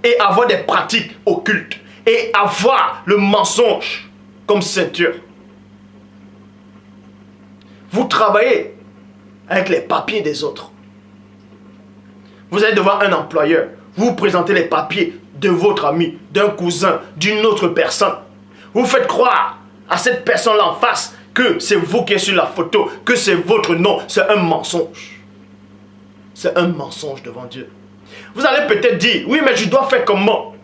et avoir des pratiques occultes et avoir le mensonge comme ceinture. Vous travaillez avec les papiers des autres. Vous êtes devant un employeur, vous présentez les papiers de votre ami, d'un cousin, d'une autre personne. Vous faites croire à cette personne-là en face que c'est vous qui êtes sur la photo, que c'est votre nom. C'est un mensonge. C'est un mensonge devant Dieu. Vous allez peut-être dire, oui, mais je dois faire comment?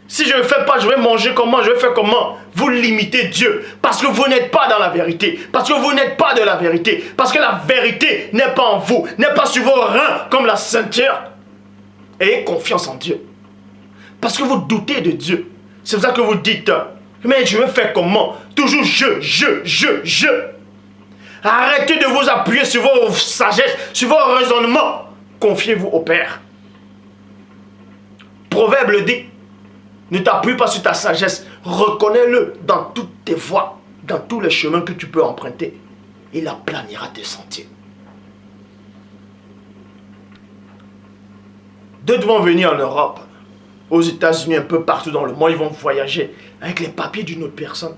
Si je ne fais pas, je vais manger comment? Je vais faire comment? Vous limitez Dieu parce que vous n'êtes pas dans la vérité. Parce que vous n'êtes pas de la vérité. Parce que la vérité n'est pas en vous, n'est pas sur vos reins comme la ceinture. Ayez confiance en Dieu. Parce que vous doutez de Dieu. C'est pour ça que vous dites, mais je vais faire comment? Toujours je. Arrêtez de vous appuyer sur vos sagesses, sur vos raisonnements. Confiez-vous au Père. Proverbe le dit. Ne t'appuie pas sur ta sagesse. Reconnais-le dans toutes tes voies, dans tous les chemins que tu peux emprunter. Il aplanira tes sentiers. D'autres vont venir en Europe, aux États-Unis, un peu partout dans le monde. Ils vont voyager avec les papiers d'une autre personne.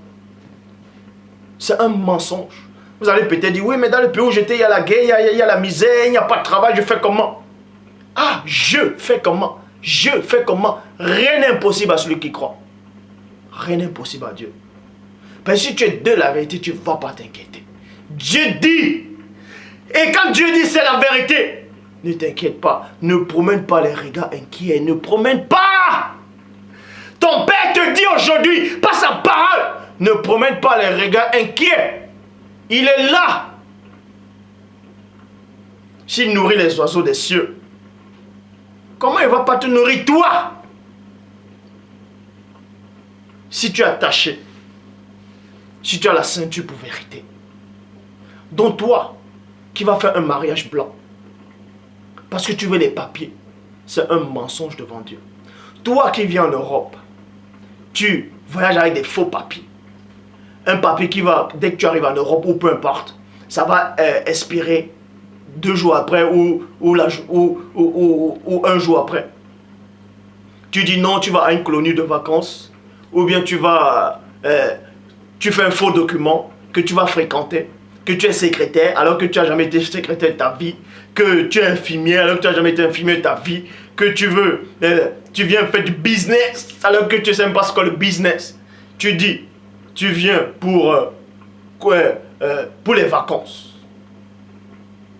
C'est un mensonge. Vous allez peut-être dire, oui, mais dans le pays où j'étais, il y a la guerre, il y a la misère, il n'y a pas de travail, je fais comment? Ah, je fais comment? Je fais comment? Rien n'est impossible à celui qui croit. Rien n'est impossible à Dieu. Parce que si tu es de la vérité, tu ne vas pas t'inquiéter. Dieu dit. Et quand Dieu dit c'est la vérité, ne t'inquiète pas. Ne promène pas les regards inquiets. Ne promène pas. Ton Père te dit aujourd'hui, par sa parole, ne promène pas les regards inquiets. Il est là. S'il nourrit les oiseaux des cieux, comment il ne va pas te nourrir toi? Si tu es attaché, si tu as la ceinture pour vérité, donc toi qui vas faire un mariage blanc, parce que tu veux les papiers, c'est un mensonge devant Dieu. Toi qui viens en Europe, tu voyages avec des faux papiers. Un papier qui va, dès que tu arrives en Europe, ou peu importe, ça va expirer 2 jours après ou un jour après. Tu dis non, tu vas à une colonie de vacances, ou bien tu vas, tu fais un faux document que tu vas fréquenter, que tu es secrétaire alors que tu n'as jamais été secrétaire de ta vie, que tu es infirmière alors que tu n'as jamais été infirmière de ta vie, que tu viens faire du business alors que tu ne sais même pas ce qu'est le business. Tu dis, tu viens pour les vacances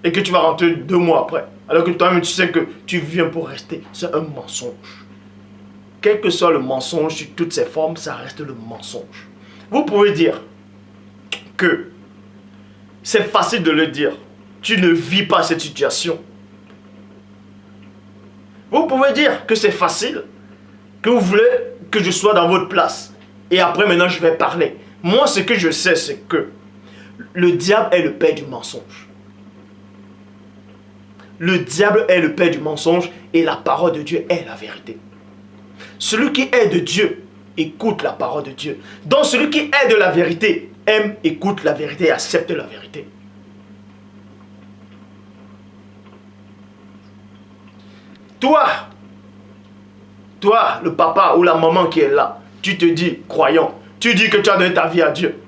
et que tu vas rentrer 2 mois après alors que toi-même tu sais que tu viens pour rester. C'est un mensonge. Quel que soit le mensonge sur toutes ses formes, ça reste le mensonge. Vous pouvez dire que c'est facile de le dire. Tu ne vis pas cette situation. Vous pouvez dire que c'est facile, que vous voulez que je sois dans votre place. Et après, maintenant, je vais parler. Moi, ce que je sais, c'est que le diable est le père du mensonge. Le diable est le père du mensonge et la parole de Dieu est la vérité. Celui qui est de Dieu écoute la parole de Dieu. Donc, celui qui est de la vérité aime, écoute la vérité et accepte la vérité. Toi, le papa ou la maman qui est là, tu te dis croyant, tu dis que tu as donné ta vie à Dieu.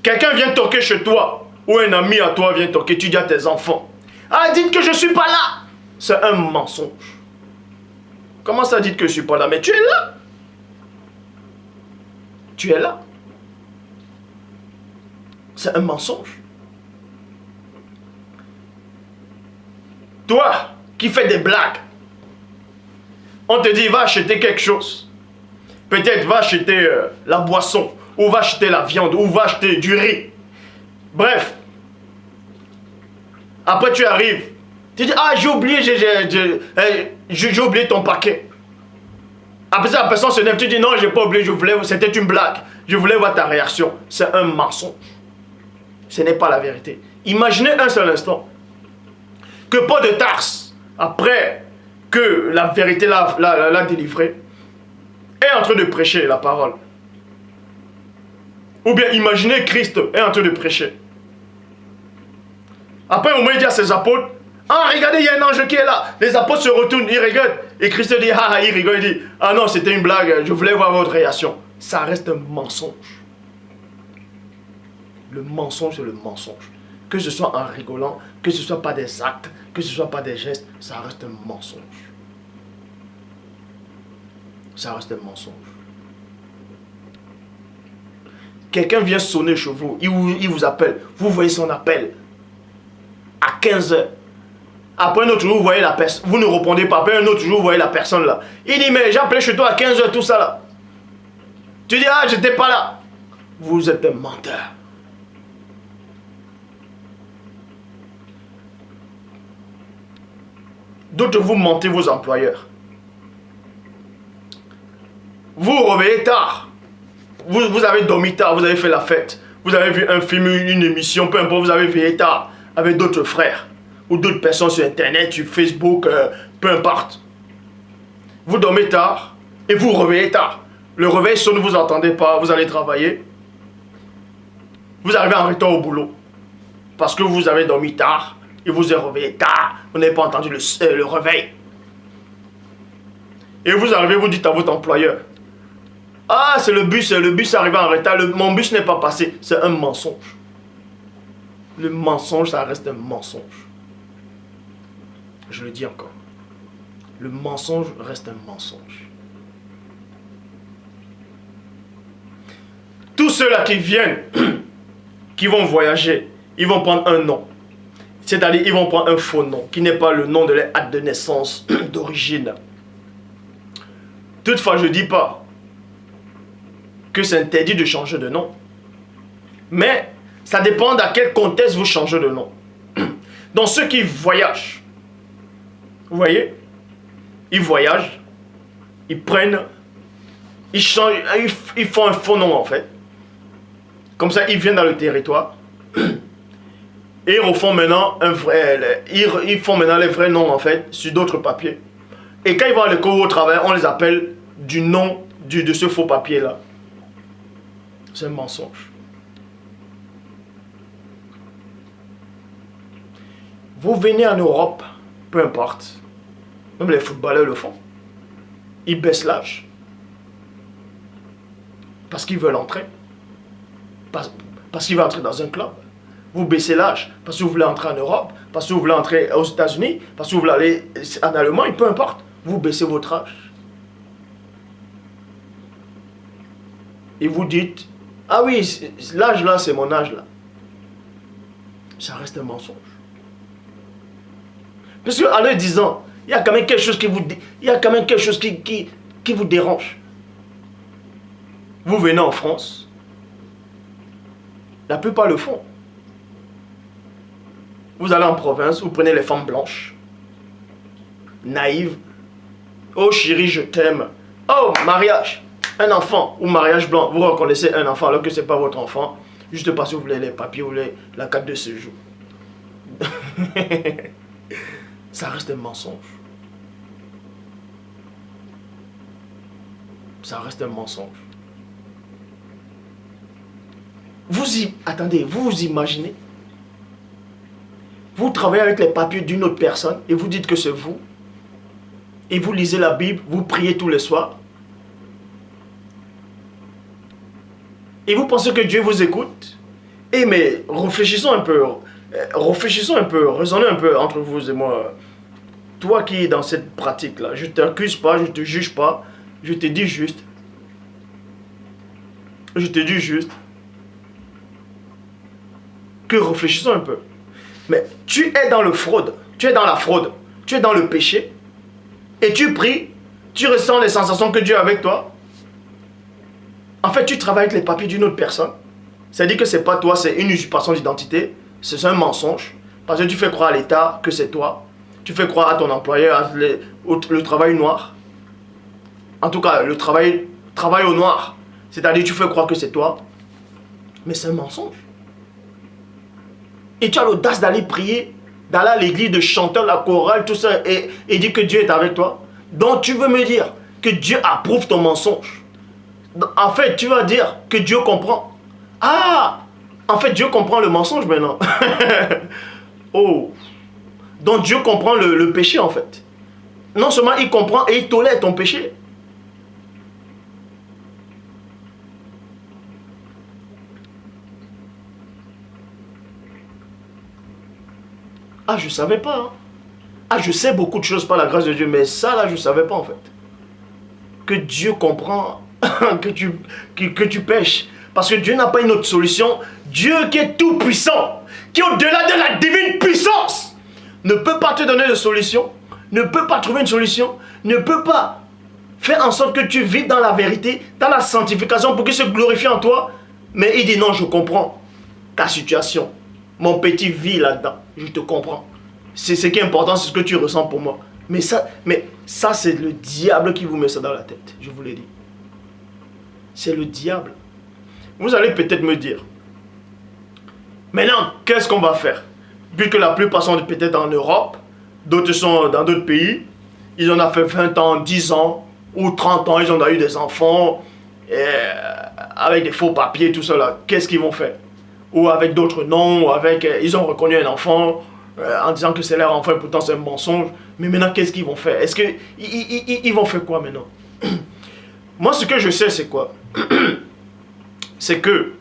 Quelqu'un vient toquer chez toi, ou un ami à toi vient toquer, tu dis à tes enfants, ah, dites que je ne suis pas là. C'est un mensonge. Comment ça, dites que je ne suis pas là? Mais tu es là. Tu es là. C'est un mensonge. Toi, qui fais des blagues, on te dit, va acheter quelque chose. Peut-être va acheter la boisson, ou va acheter la viande, ou va acheter du riz. Bref. Après, tu arrives. Tu dis, ah, j'ai oublié ton paquet. Après ça, la personne se lève, tu dis, non, j'ai pas oublié, c'était une blague. Je voulais voir ta réaction. C'est un mensonge. Ce n'est pas la vérité. Imaginez un seul instant que Paul de Tarse, après que la vérité l'a délivré, est en train de prêcher la parole. Ou bien imaginez Christ est en train de prêcher. Après, au moment, il dit à ses apôtres, ah, regardez, il y a un ange qui est là. Les apôtres se retournent, ils regardent. Et Christ dit, ah, il rigole, il dit, ah non, c'était une blague, je voulais voir votre réaction. Ça reste un mensonge. Le mensonge, c'est le mensonge. Que ce soit en rigolant, que ce soit pas des actes, que ce soit pas des gestes, ça reste un mensonge. Ça reste un mensonge. Quelqu'un vient sonner chez vous, il vous appelle, vous voyez son appel à 15 h. Après un autre jour, vous voyez la personne, vous ne répondez pas. Après un autre jour, vous voyez la personne là. Il dit, mais j'ai appelé chez toi à 15 h, tout ça là. Tu dis, ah, j'étais pas là. Vous êtes un menteur. D'autres vous mentez vos employeurs. Vous vous réveillez tard. Vous avez dormi tard, vous avez fait la fête. Vous avez vu un film, une émission, peu importe, vous avez veillé tard avec d'autres frères ou d'autres personnes sur Internet, sur Facebook, peu importe. Vous dormez tard et vous vous réveillez tard. Le réveil sonne, vous n'entendez pas, vous allez travailler. Vous arrivez en retard au boulot parce que vous avez dormi tard et vous vous réveillé tard. Vous n'avez pas entendu le réveil. Et vous arrivez, vous dites à votre employeur, ah, c'est le bus est arrivé en retard, mon bus n'est pas passé. C'est un mensonge. Le mensonge, ça reste un mensonge. Je le dis encore. Le mensonge reste un mensonge. Tous ceux-là qui viennent, qui vont voyager, ils vont prendre un nom. C'est-à-dire, ils vont prendre un faux nom, qui n'est pas le nom de leur acte de naissance d'origine. Toutefois, je ne dis pas que c'est interdit de changer de nom. Mais ça dépend dans quel contexte vous changez de nom. Dans ceux qui voyagent, vous voyez, ils voyagent, ils prennent, ils changent, ils font un faux nom en fait. Comme ça, ils viennent dans le territoire et ils refont maintenant un vrai, ils font maintenant les vrais noms en fait sur d'autres papiers. Et quand ils vont à l'école ou au travail, on les appelle du nom de ce faux papier là. C'est un mensonge. Vous venez en Europe, peu importe, même les footballeurs le font. Ils baissent l'âge. Parce qu'ils veulent entrer. Parce qu'ils veulent entrer dans un club. Vous baissez l'âge parce que vous voulez entrer en Europe, parce que vous voulez entrer aux États-Unis, parce que vous voulez aller en Allemagne, peu importe. Vous baissez votre âge. Et vous dites, ah oui, l'âge là, c'est mon âge là. Ça reste un mensonge. Parce qu'en le disant, il y a quand même quelque chose qui vous dérange. Vous venez en France, la plupart le font. Vous allez en province, vous prenez les femmes blanches, naïves. Oh chérie, je t'aime. Oh, mariage, un enfant ou mariage blanc. Vous reconnaissez un enfant alors que ce n'est pas votre enfant. Juste parce que vous voulez les papiers, vous voulez la carte de séjour. Ça reste un mensonge. Ça reste un mensonge. Attendez, vous vous imaginez? Vous travaillez avec les papiers d'une autre personne et vous dites que c'est vous. Et vous lisez la Bible, vous priez tous les soirs. Et vous pensez que Dieu vous écoute? Eh mais réfléchissons un peu, raisonnez un peu entre vous et moi. Toi qui es dans cette pratique-là, je ne t'accuse pas, je ne te juge pas, je te dis juste. Je te dis juste que réfléchissons un peu. Mais tu es dans le fraude, tu es dans la fraude, tu es dans le péché, et tu pries, tu ressens les sensations que Dieu est avec toi. En fait, tu travailles avec les papiers d'une autre personne. C'est-à-dire que ce n'est pas toi, c'est une usurpation d'identité, c'est un mensonge, parce que tu fais croire à l'État que c'est toi. Tu fais croire à ton employeur, le travail noir. En tout cas, le travail au noir. C'est-à-dire tu fais croire que c'est toi. Mais c'est un mensonge. Et tu as l'audace d'aller prier, d'aller à l'église, de chanter la chorale, tout ça, et dire que Dieu est avec toi. Donc tu veux me dire que Dieu approuve ton mensonge. En fait, tu vas dire que Dieu comprend. Ah! En fait, Dieu comprend le mensonge maintenant. Oh! Donc Dieu comprend le péché en fait. Non seulement il comprend et il tolère ton péché. Ah, je ne savais pas. Hein. Ah, je sais beaucoup de choses par la grâce de Dieu, mais ça là, je ne savais pas en fait. Que Dieu comprend que tu pêches. Parce que Dieu n'a pas une autre solution. Dieu qui est tout puissant, qui est au-delà de la divine puissance, ne peut pas te donner de solution, ne peut pas trouver une solution, ne peut pas faire en sorte que tu vives dans la vérité, dans la sanctification pour qu'il se glorifie en toi. Mais il dit non, je comprends ta situation. Mon petit vit là-dedans, je te comprends. C'est ce qui est important, c'est ce que tu ressens pour moi. Mais ça c'est le diable qui vous met ça dans la tête, je vous l'ai dit. C'est le diable. Vous allez peut-être me dire, Maintenant, qu'est-ce qu'on va faire? Puisque la plupart sont peut-être en Europe, d'autres sont dans d'autres pays, ils en ont fait 20 ans, 10 ans, ou 30 ans, ils ont eu des enfants, avec des faux papiers, tout ça. Qu'est-ce qu'ils vont faire? Ou avec d'autres noms, ou avec, ils ont reconnu un enfant, en disant que c'est leur enfant, et pourtant c'est un mensonge. Mais maintenant, qu'est-ce qu'ils vont faire? Est-ce que ils vont faire quoi maintenant? Moi, ce que je sais, c'est quoi? C'est que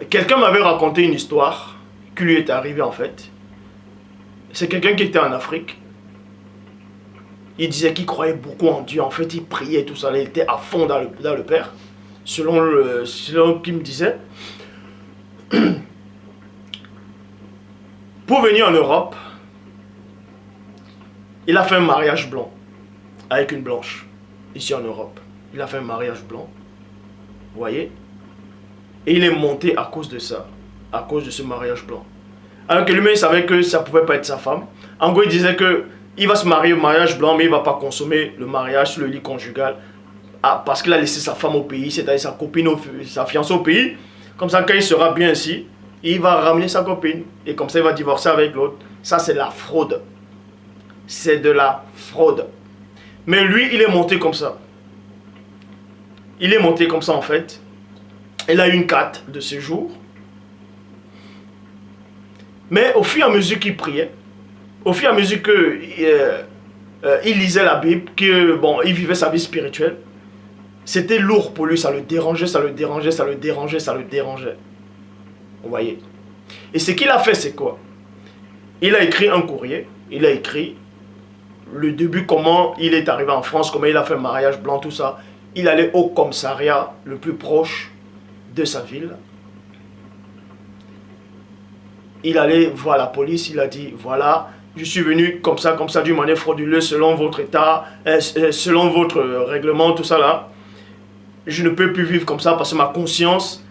quelqu'un m'avait raconté une histoire qui lui est arrivée en fait. C'est quelqu'un qui était en Afrique. Il disait qu'il croyait beaucoup en Dieu. En fait, il priait tout ça. Il était à fond dans le Père. Selon ce qu'il me disait. Pour venir en Europe, il a fait un mariage blanc avec une blanche. Ici en Europe. Il a fait un mariage blanc. Vous voyez? Et il est monté à cause de ça. À cause de ce mariage blanc. Alors que lui-même, il savait que ça ne pouvait pas être sa femme. En gros, il disait que il va se marier au mariage blanc, mais il ne va pas consommer le mariage sur le lit conjugal. Parce qu'il a laissé sa femme au pays, c'est-à-dire sa copine, sa fiancée au pays. Comme ça, quand il sera bien ici, il va ramener sa copine. Et comme ça, il va divorcer avec l'autre. Ça, c'est la fraude. C'est de la fraude. Mais lui, il est monté comme ça. Il est monté comme ça, en fait. Il a eu une carte de séjour. Mais au fur et à mesure qu'il priait, au fur et à mesure qu'il lisait la Bible, il vivait sa vie spirituelle, c'était lourd pour lui, ça le dérangeait, ça le dérangeait, ça le dérangeait, ça le dérangeait. Vous voyez? Et ce qu'il a fait, c'est quoi? Il a écrit un courrier, il a écrit le début, comment il est arrivé en France, comment il a fait un mariage blanc, tout ça. Il allait au commissariat le plus proche de sa ville. Il allait voir la police, il a dit, voilà, je suis venu comme ça, d'une manière frauduleuse, selon votre état, selon votre règlement, tout ça là. Je ne peux plus vivre comme ça parce que ma conscience,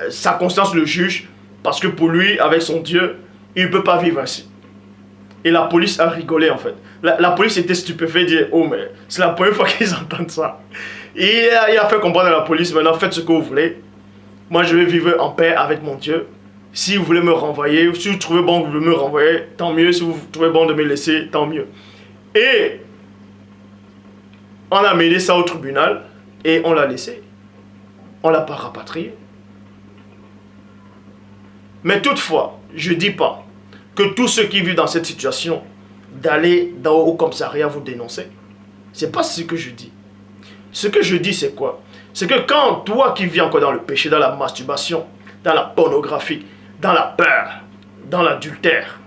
sa conscience le juge, parce que pour lui, avec son Dieu, il ne peut pas vivre ainsi. Et la police a rigolé en fait. La police était stupéfaite, dit, oh mais c'est la première fois qu'ils entendent ça. Et il a fait comprendre à la police, maintenant faites ce que vous voulez. Moi je vais vivre en paix avec mon Dieu. Si vous voulez me renvoyer, si vous trouvez bon que vous voulez me renvoyer, tant mieux. Si vous trouvez bon de me laisser, tant mieux. Et on a mené ça au tribunal et on l'a laissé. On ne l'a pas rapatrié. Mais toutefois, je ne dis pas que tous ceux qui vivent dans cette situation, d'aller au commissariat vous dénoncer. Ce n'est pas ce que je dis. Ce que je dis, c'est quoi? C'est que quand toi qui vis encore dans le péché, dans la masturbation, dans la pornographie, dans la peur, dans l'adultère,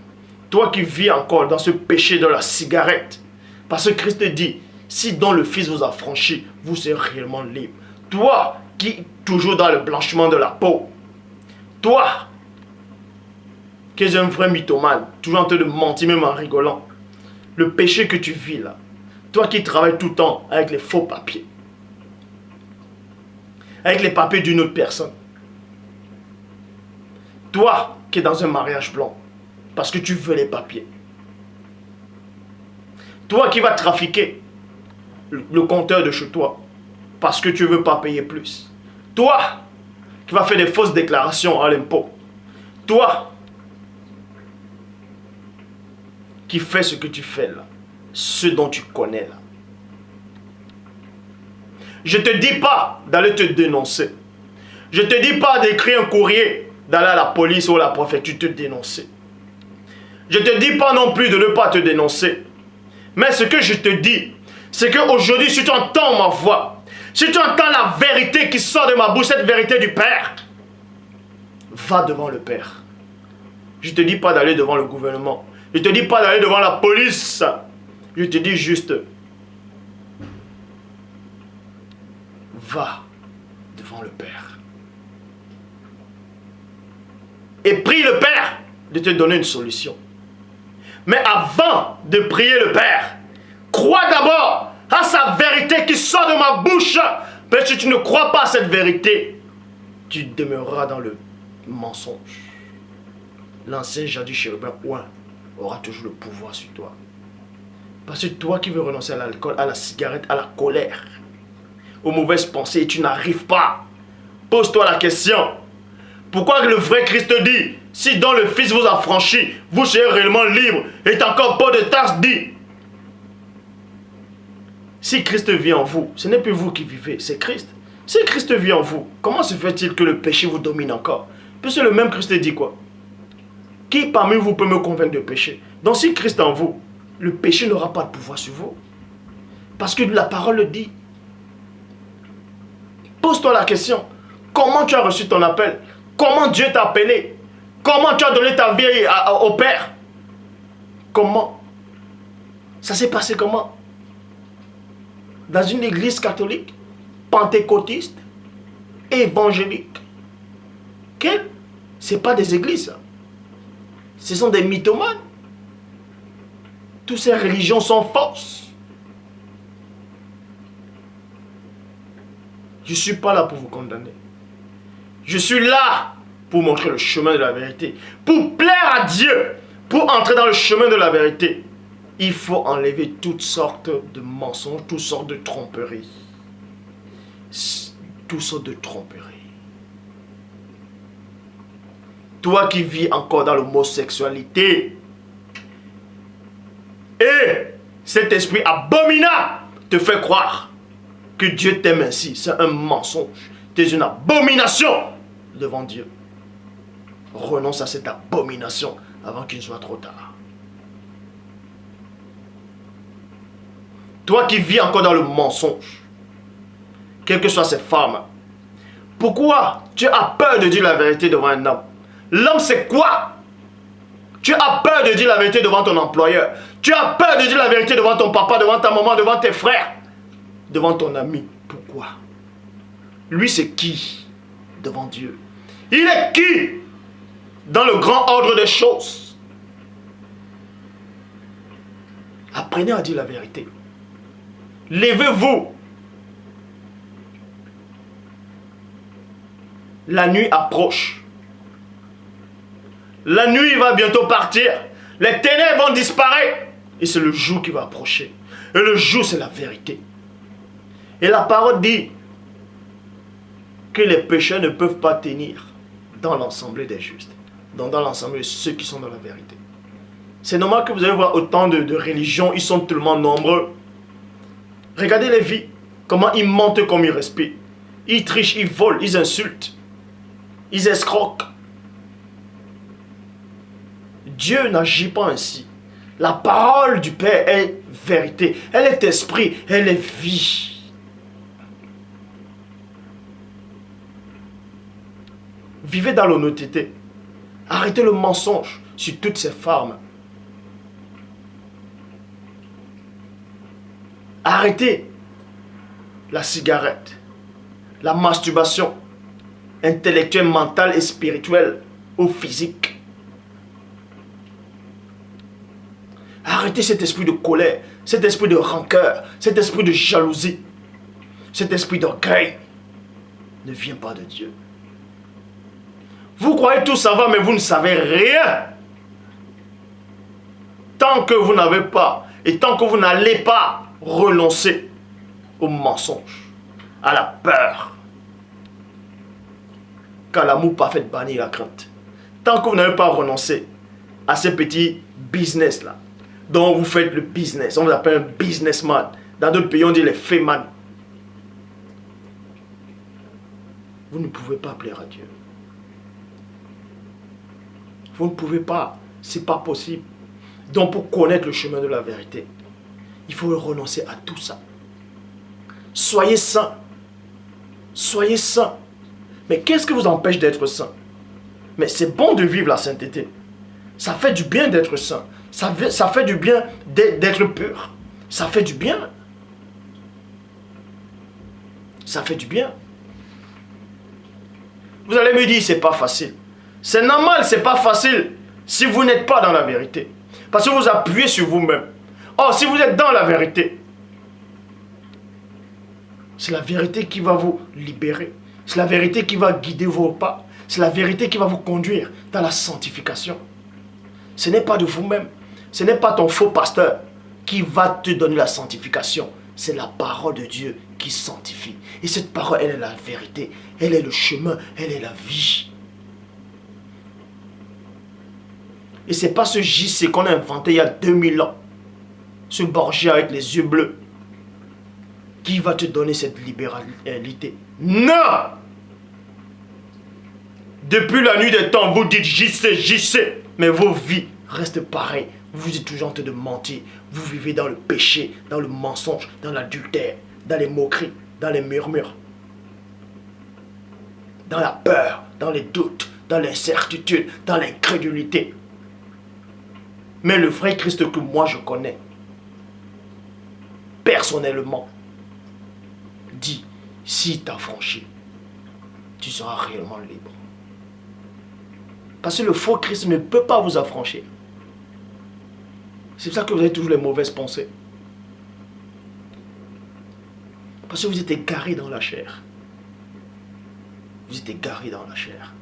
toi qui vis encore dans ce péché de la cigarette, parce que Christ dit, si dans le Fils vous a franchi, vous serez réellement libre. Toi qui es toujours dans le blanchiment de la peau, toi qui es un vrai mythomane, toujours en train de mentir, même en rigolant, le péché que tu vis là, toi qui travailles tout le temps avec les faux papiers, avec les papiers d'une autre personne, toi qui es dans un mariage blanc, parce que tu veux les papiers, toi qui vas trafiquer le compteur de chez toi, parce que tu ne veux pas payer plus, toi qui vas faire des fausses déclarations à l'impôt, toi qui fais ce que tu fais là, ce dont tu connais là. Je ne te dis pas d'aller te dénoncer. Je ne te dis pas d'écrire un courrier, d'aller à la police ou à la préfecture te dénoncer. Je ne te dis pas non plus de ne pas te dénoncer. Mais ce que je te dis, c'est qu'aujourd'hui, si tu entends ma voix, si tu entends la vérité qui sort de ma bouche, cette vérité du Père, va devant le Père. Je ne te dis pas d'aller devant le gouvernement. Je ne te dis pas d'aller devant la police. Je te dis juste, va devant le Père. Et prie le Père de te donner une solution. Mais avant de prier le Père, crois d'abord à sa vérité qui sort de ma bouche. Parce que si tu ne crois pas à cette vérité, tu demeureras dans le mensonge. L'ancien jadis chérubin aura toujours le pouvoir sur toi. Parce que toi qui veux renoncer à l'alcool, à la cigarette, à la colère, aux mauvaises pensées, et tu n'arrives pas. Pose-toi la question. Pourquoi le vrai Christ dit, si dans le Fils vous a franchi, vous serez réellement libre, et encore pas de tasse dit. Si Christ vit en vous, ce n'est plus vous qui vivez, c'est Christ. Si Christ vit en vous, comment se fait-il que le péché vous domine encore? Puisque le même Christ dit quoi? Qui parmi vous peut me convaincre de péché? Donc si Christ est en vous, le péché n'aura pas de pouvoir sur vous. Parce que la parole le dit. Pose-toi la question. Comment tu as reçu ton appel? Comment Dieu t'a appelé? Comment tu as donné ta vie au Père? Comment? Ça s'est passé comment? Dans une église catholique, pentecôtiste, évangélique. Quelle? Ce n'est pas des églises. Ce sont des mythomanes. Toutes ces religions sont fausses. Je ne suis pas là pour vous condamner. Je suis là pour montrer le chemin de la vérité. Pour plaire à Dieu. Pour entrer dans le chemin de la vérité. Il faut enlever toutes sortes de mensonges, toutes sortes de tromperies. Toutes sortes de tromperies. Toi qui vis encore dans l'homosexualité. Et cet esprit abominable te fait croire que Dieu t'aime ainsi. C'est un mensonge. Tu es une abomination devant Dieu. Renonce à cette abomination avant qu'il ne soit trop tard. Toi qui vis encore dans le mensonge, quelles que soient ces femmes, pourquoi tu as peur de dire la vérité devant un homme? L'homme c'est quoi? Tu as peur de dire la vérité devant ton employeur. Tu as peur de dire la vérité devant ton papa, devant ta maman, devant tes frères, devant ton ami. Pourquoi? Lui c'est qui devant Dieu? Il est qui dans le grand ordre des choses? Apprenez à dire la vérité. Levez-vous. La nuit approche. La nuit va bientôt partir. Les ténèbres vont disparaître. Et c'est le jour qui va approcher. Et le jour, c'est la vérité. Et la parole dit que les pécheurs ne peuvent pas tenir dans l'ensemble des justes. Dans l'ensemble de ceux qui sont dans la vérité. C'est normal que vous allez voir autant de religions. Ils sont tellement nombreux. Regardez les vies. Comment ils mentent comme ils respirent. Ils trichent, ils volent, ils insultent. Ils escroquent. Dieu n'agit pas ainsi. La parole du Père est vérité. Elle est esprit. Elle est vie. Vivez dans l'honnêteté. Arrêtez le mensonge sur toutes ces femmes. Arrêtez la cigarette, la masturbation intellectuelle, mentale et spirituelle ou physique. Arrêtez cet esprit de colère, cet esprit de rancœur, cet esprit de jalousie, cet esprit d'orgueil. Ne vient pas de Dieu. Vous croyez tout savoir, mais vous ne savez rien. Tant que vous n'avez pas, et tant que vous n'allez pas renoncer au mensonge, à la peur, car l'amour parfait bannit la crainte. Tant que vous n'avez pas renoncé à ces petits business-là, dont vous faites le business, on vous appelle un businessman. Dans d'autres pays, on dit les féman. Vous ne pouvez pas plaire à Dieu. Vous ne pouvez pas. Ce n'est pas possible. Donc pour connaître le chemin de la vérité, il faut renoncer à tout ça. Soyez saints. Soyez saints. Mais qu'est-ce qui vous empêche d'être saint? Mais c'est bon de vivre la sainteté. Ça fait du bien d'être saint. Ça fait du bien d'être pur. Ça fait du bien. Ça fait du bien. Vous allez me dire, c'est pas facile. C'est normal, c'est pas facile si vous n'êtes pas dans la vérité. Parce que vous appuyez sur vous-même. Or, si vous êtes dans la vérité, c'est la vérité qui va vous libérer. C'est la vérité qui va guider vos pas. C'est la vérité qui va vous conduire dans la sanctification. Ce n'est pas de vous-même. Ce n'est pas ton faux pasteur qui va te donner la sanctification. C'est la parole de Dieu qui sanctifie. Et cette parole, elle est la vérité. Elle est le chemin. Elle est la vie. Et c'est pas ce JC qu'on a inventé il y a 2000 ans. Ce Borgia avec les yeux bleus. Qui va te donner cette libéralité? Non! Depuis la nuit des temps, vous dites JC, JC. Mais vos vies restent pareilles. Vous êtes toujours en train de mentir. Vous vivez dans le péché, dans le mensonge, dans l'adultère, dans les moqueries, dans les murmures, dans la peur, dans les doutes, dans l'incertitude, dans l'incrédulité. Mais le vrai Christ que moi je connais, personnellement, dit, si tu as franchi, tu seras réellement libre. Parce que le faux Christ ne peut pas vous affranchir. C'est pour ça que vous avez toujours les mauvaises pensées. Parce que vous êtes égarés dans la chair. Vous êtes égarés dans la chair.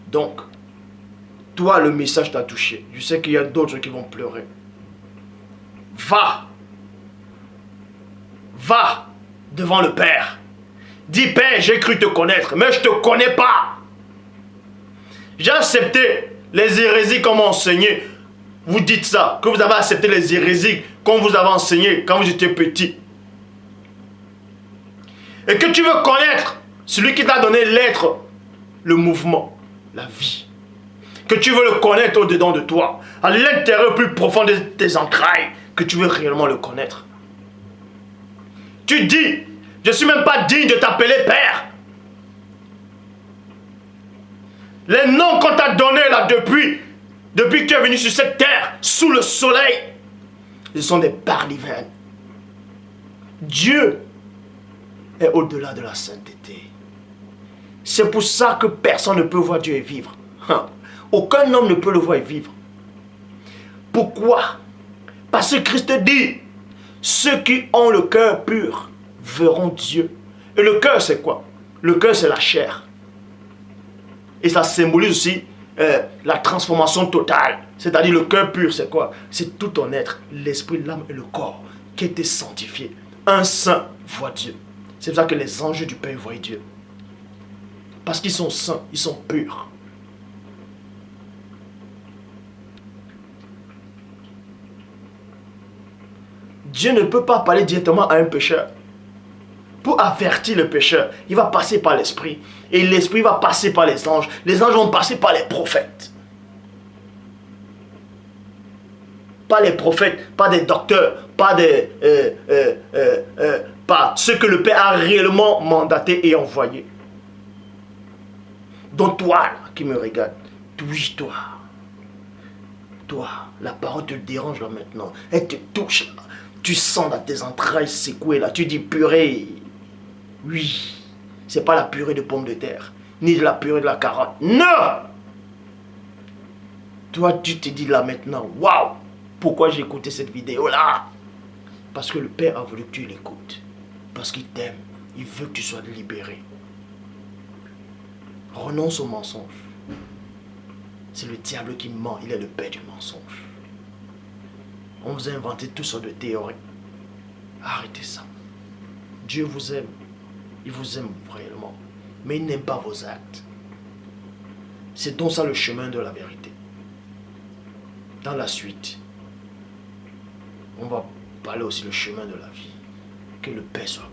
Donc, toi, le message t'a touché. Je sais qu'il y a d'autres qui vont pleurer. Va. Va devant le Père. Dis, Père, j'ai cru te connaître, mais je ne te connais pas. J'ai accepté les hérésies qu'on m'a enseignées. Vous dites ça, que vous avez accepté les hérésies qu'on vous avait enseignées quand vous étiez petit. Et que tu veux connaître celui qui t'a donné l'être, le mouvement, la vie. Que tu veux le connaître au-dedans de toi, à l'intérieur plus profond de tes entrailles, que tu veux réellement le connaître. Tu dis, je ne suis même pas digne de t'appeler Père. Les noms qu'on t'a donnés là depuis que tu es venu sur cette terre, sous le soleil, ce sont des parlivanes. Dieu est au-delà de la sainteté. C'est pour ça que personne ne peut voir Dieu et vivre. Aucun homme ne peut le voir et vivre. Pourquoi? Parce que Christ dit, ceux qui ont le cœur pur verront Dieu. Et le cœur c'est quoi? Le cœur c'est la chair. Et ça symbolise aussi la transformation totale. C'est-à-dire le cœur pur c'est quoi? C'est tout ton être, l'esprit, l'âme et le corps qui été sanctifié. Un saint voit Dieu. C'est pour ça que les anges du Père voient Dieu. Parce qu'ils sont saints, ils sont purs. Dieu ne peut pas parler directement à un pécheur. Pour avertir le pécheur, il va passer par l'esprit. Et l'esprit va passer par les anges. Les anges vont passer par les prophètes. Pas les prophètes, pas des docteurs, pas des... pas ceux que le Père a réellement mandaté et envoyé. Donc toi, qui me regarde, oui, toi, la parole te dérange là maintenant. Elle te touche là. Tu sens dans tes entrailles secouées là. Tu dis purée. Oui. C'est pas la purée de pommes de terre. Ni de la purée de la carotte. Non. Toi, tu te dis là maintenant. Waouh. Pourquoi j'ai écouté cette vidéo là? Parce que le Père a voulu que tu l'écoutes. Parce qu'il t'aime. Il veut que tu sois libéré. Renonce au mensonge. C'est le diable qui ment. Il est le père du mensonge. On vous a inventé toutes sortes de théories. Arrêtez ça. Dieu vous aime. Il vous aime réellement. Mais il n'aime pas vos actes. C'est donc ça le chemin de la vérité. Dans la suite, on va parler aussi le chemin de la vie. Que le Père soit